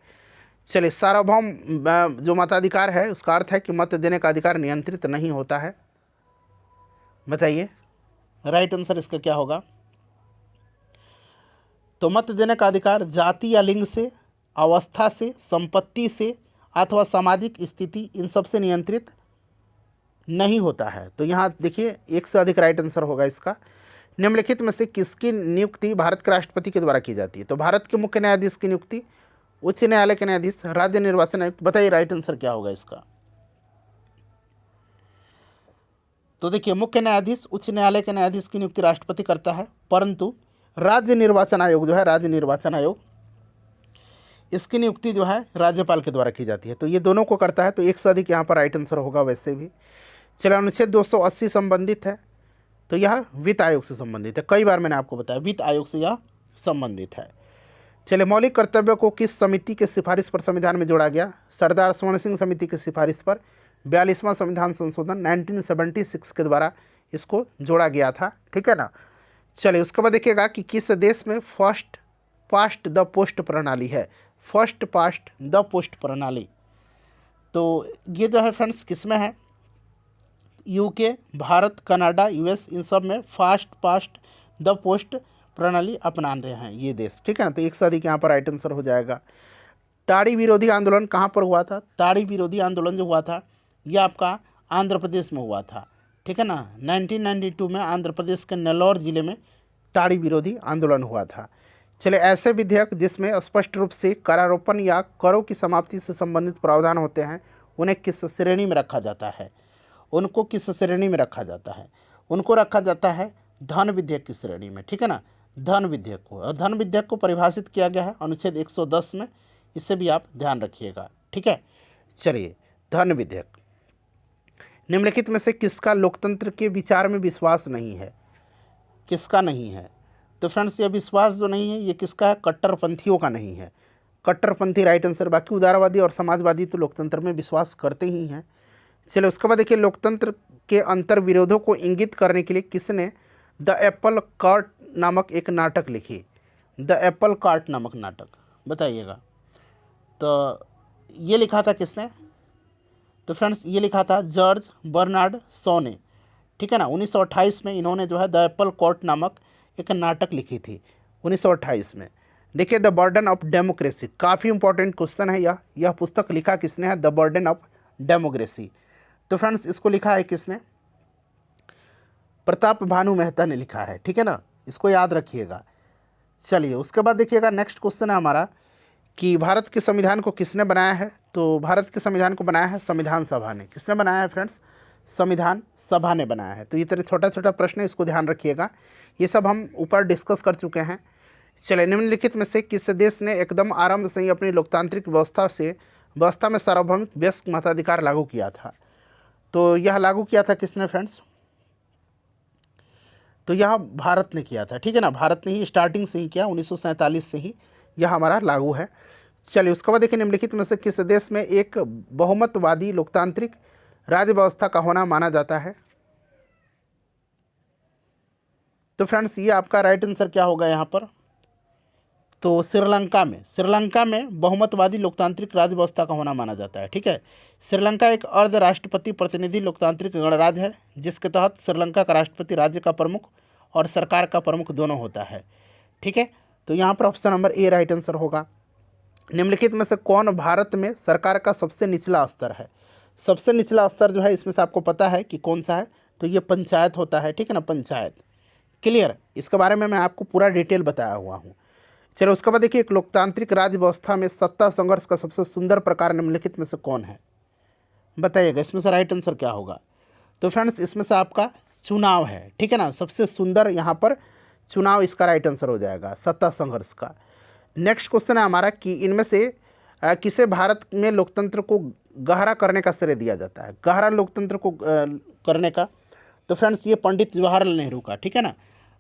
चलिए, सार्वभौम जो मताधिकार है उसका अर्थ है कि मत देने का अधिकार नियंत्रित नहीं होता है। बताइए राइट आंसर इसका क्या होगा? तो मत देने का अधिकार जाति या लिंग से, अवस्था से, संपत्ति से अथवा सामाजिक स्थिति, इन सब से नियंत्रित नहीं होता है। तो यहाँ देखिए एक से अधिक राइट आंसर होगा इसका। निम्नलिखित में से किसकी नियुक्ति भारत के राष्ट्रपति के द्वारा की जाती है? तो भारत के मुख्य न्यायाधीश की नियुक्ति, उच्च न्यायालय के न्यायाधीश, राज्य निर्वाचन आयुक्त। बताइए राइट आंसर क्या होगा इसका? तो देखिए मुख्य न्यायाधीश, उच्च न्यायालय के न्यायाधीश की नियुक्ति राष्ट्रपति करता है, परंतु राज्य निर्वाचन आयोग जो है, राज्य निर्वाचन आयोग, इसकी नियुक्ति जो है राज्यपाल के द्वारा की जाती है। तो ये दोनों को करता है, तो एक से अधिक यहाँ पर राइट आंसर होगा वैसे भी। चलिए, अनुच्छेद 280 संबंधित है, तो यह वित्त आयोग से संबंधित है। कई बार मैंने आपको बताया वित्त आयोग से यह संबंधित है। चलिए, मौलिक कर्तव्यों को किस समिति के सिफारिश पर संविधान में जोड़ा गया? सरदार स्वर्ण सिंह समिति की सिफारिश पर 42वां संविधान संशोधन 1976 के द्वारा इसको जोड़ा गया था, ठीक है ना। चलिए, उसके बाद देखिएगा कि किस देश में फर्स्ट पास्ट द पोस्ट प्रणाली है? फर्स्ट पास्ट द पोस्ट प्रणाली, तो ये जो है फ्रेंड्स किस में है? यूके, भारत, कनाडा, यूएस, इन सब में फास्ट पास्ट द पोस्ट प्रणाली अपना रहे हैं ये देश, ठीक है ना। तो एक से अधिक यहाँ पर राइट आंसर हो जाएगा। टाड़ी विरोधी आंदोलन कहाँ पर हुआ था? टाड़ी विरोधी आंदोलन जो हुआ था ये आपका आंध्र प्रदेश में हुआ था, ठीक है ना। 1992 में आंध्र प्रदेश के नेल्लौर जिले में टाड़ी विरोधी आंदोलन हुआ था। चले, ऐसे विधेयक जिसमें स्पष्ट रूप से करारोपण या करों की समाप्ति से संबंधित प्रावधान होते हैं उन्हें किस श्रेणी में रखा जाता है? उनको किस श्रेणी में रखा जाता है? उनको रखा जाता है धन विधेयक की श्रेणी में, ठीक है ना। धन विधेयक को, और धन विधेयक को परिभाषित किया गया है अनुच्छेद 110 में, इससे भी आप ध्यान रखिएगा, ठीक है। चलिए, धन विधेयक, निम्नलिखित में से किसका लोकतंत्र के विचार में विश्वास नहीं है, किसका नहीं है? तो फ्रेंड्स, ये विश्वास जो नहीं है ये किसका है? कट्टरपंथियों का नहीं है। कट्टरपंथी राइट आंसर, बाकी उदारवादी और समाजवादी तो लोकतंत्र में विश्वास करते ही हैं। चलो, उसके बाद देखिए, लोकतंत्र के अंतर विरोधों को इंगित करने के लिए किसने द एप्पल कार्ट नामक एक नाटक लिखी? द एप्पल कार्ट नामक नाटक, बताइएगा। तो ये लिखा था किसने? तो फ्रेंड्स, ये लिखा था जॉर्ज बर्नार्ड शॉ ने, ठीक है ना। 1928 में इन्होंने जो है द एप्पल कार्ट नामक एक नाटक लिखी थी, 1928 में। देखिए, द बर्डन ऑफ डेमोक्रेसी, काफ़ी इंपॉर्टेंट क्वेश्चन है यह पुस्तक लिखा किसने है? The burden of democracy. तो फ्रेंड्स, इसको लिखा है किसने? प्रताप भानु मेहता ने लिखा है, ठीक है ना, इसको याद रखिएगा। चलिए, उसके बाद देखिएगा, नेक्स्ट क्वेश्चन है हमारा कि भारत के संविधान को किसने बनाया है? तो भारत के संविधान को बनाया है संविधान सभा ने। किसने बनाया है फ्रेंड्स? संविधान सभा ने बनाया है। तो ये तरह छोटा छोटा प्रश्न है, इसको ध्यान रखिएगा, ये सब हम ऊपर डिस्कस कर चुके हैं। चलिए, निम्नलिखित में से किस देश ने एकदम आरंभ से ही अपनी लोकतांत्रिक व्यवस्था में सार्वभौमिक वयस्क मताधिकार लागू किया था? तो यह लागू किया था किसने फ्रेंड्स? तो यह भारत ने किया था, ठीक है ना। भारत ने ही स्टार्टिंग से ही किया, 1947 से ही यह हमारा लागू है। चलिए, उसके बाद देखिए, निम्नलिखित में से किस देश में एक बहुमतवादी लोकतांत्रिक राज्य व्यवस्था का होना माना जाता है? तो फ्रेंड्स, ये आपका राइट आंसर क्या होगा यहाँ पर? तो श्रीलंका में बहुमतवादी लोकतांत्रिक राज्य व्यवस्था का होना माना जाता है, ठीक है। श्रीलंका एक अर्ध राष्ट्रपति प्रतिनिधि लोकतांत्रिक गणराज्य है, जिसके तहत श्रीलंका का राष्ट्रपति राज्य का प्रमुख और सरकार का प्रमुख दोनों होता है, ठीक है। तो यहाँ पर option number A right answer होगा। निम्नलिखित में से कौन भारत में सरकार का सबसे निचला स्तर है? सबसे निचला स्तर जो है इसमें से आपको पता है कि कौन सा है? तो ये पंचायत होता है, ठीक है ना, पंचायत। क्लियर? इसके बारे में मैं आपको पूरा डिटेल बताया हुआ हूँ। चलो, उसके बाद देखिए, एक लोकतांत्रिक राज्य व्यवस्था में सत्ता संघर्ष का सबसे सुंदर प्रकार निम्नलिखित में से कौन है? बताइएगा, इसमें से राइट आंसर क्या होगा? तो फ्रेंड्स, इसमें से आपका चुनाव है, ठीक है ना। सबसे सुंदर यहाँ पर चुनाव इसका राइट आंसर हो जाएगा, सत्ता संघर्ष का। नेक्स्ट क्वेश्चन है हमारा कि इनमें से किसे भारत में लोकतंत्र को गहरा करने का श्रेय दिया जाता है? गहरा लोकतंत्र को करने का, तो फ्रेंड्स, ये पंडित जवाहरलाल नेहरू का, ठीक है ना।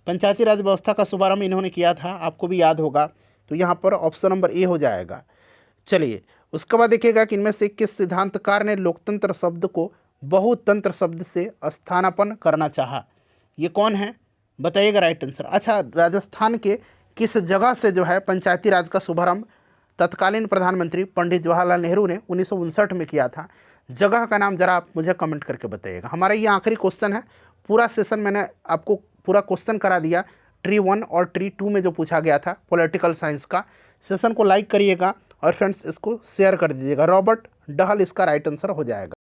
पंचायती राज व्यवस्था का शुभारंभ इन्होंने किया था, आपको भी याद होगा। तो यहाँ पर ऑप्शन नंबर ए हो जाएगा। चलिए, उसके बाद देखिएगा कि इनमें से किस सिद्धांतकार ने लोकतंत्र शब्द को बहुतंत्र शब्द से स्थानापन्न करना चाहा? ये कौन है? बताइएगा राइट आंसर। अच्छा, राजस्थान के किस जगह से जो है पंचायती राज का शुभारंभ तत्कालीन प्रधानमंत्री पंडित जवाहरलाल नेहरू ने 1959 में किया था? जगह का नाम जरा आप मुझे कमेंट करके बताइएगा। हमारा ये आखिरी क्वेश्चन है, पूरा सेशन मैंने आपको पूरा क्वेश्चन करा दिया। ट्री 1 और ट्री 2 में जो पूछा गया था पॉलिटिकल साइंस का। सेशन को लाइक करिएगा और फ्रेंड्स इसको शेयर कर दीजिएगा। रॉबर्ट डहल इसका राइट आंसर हो जाएगा।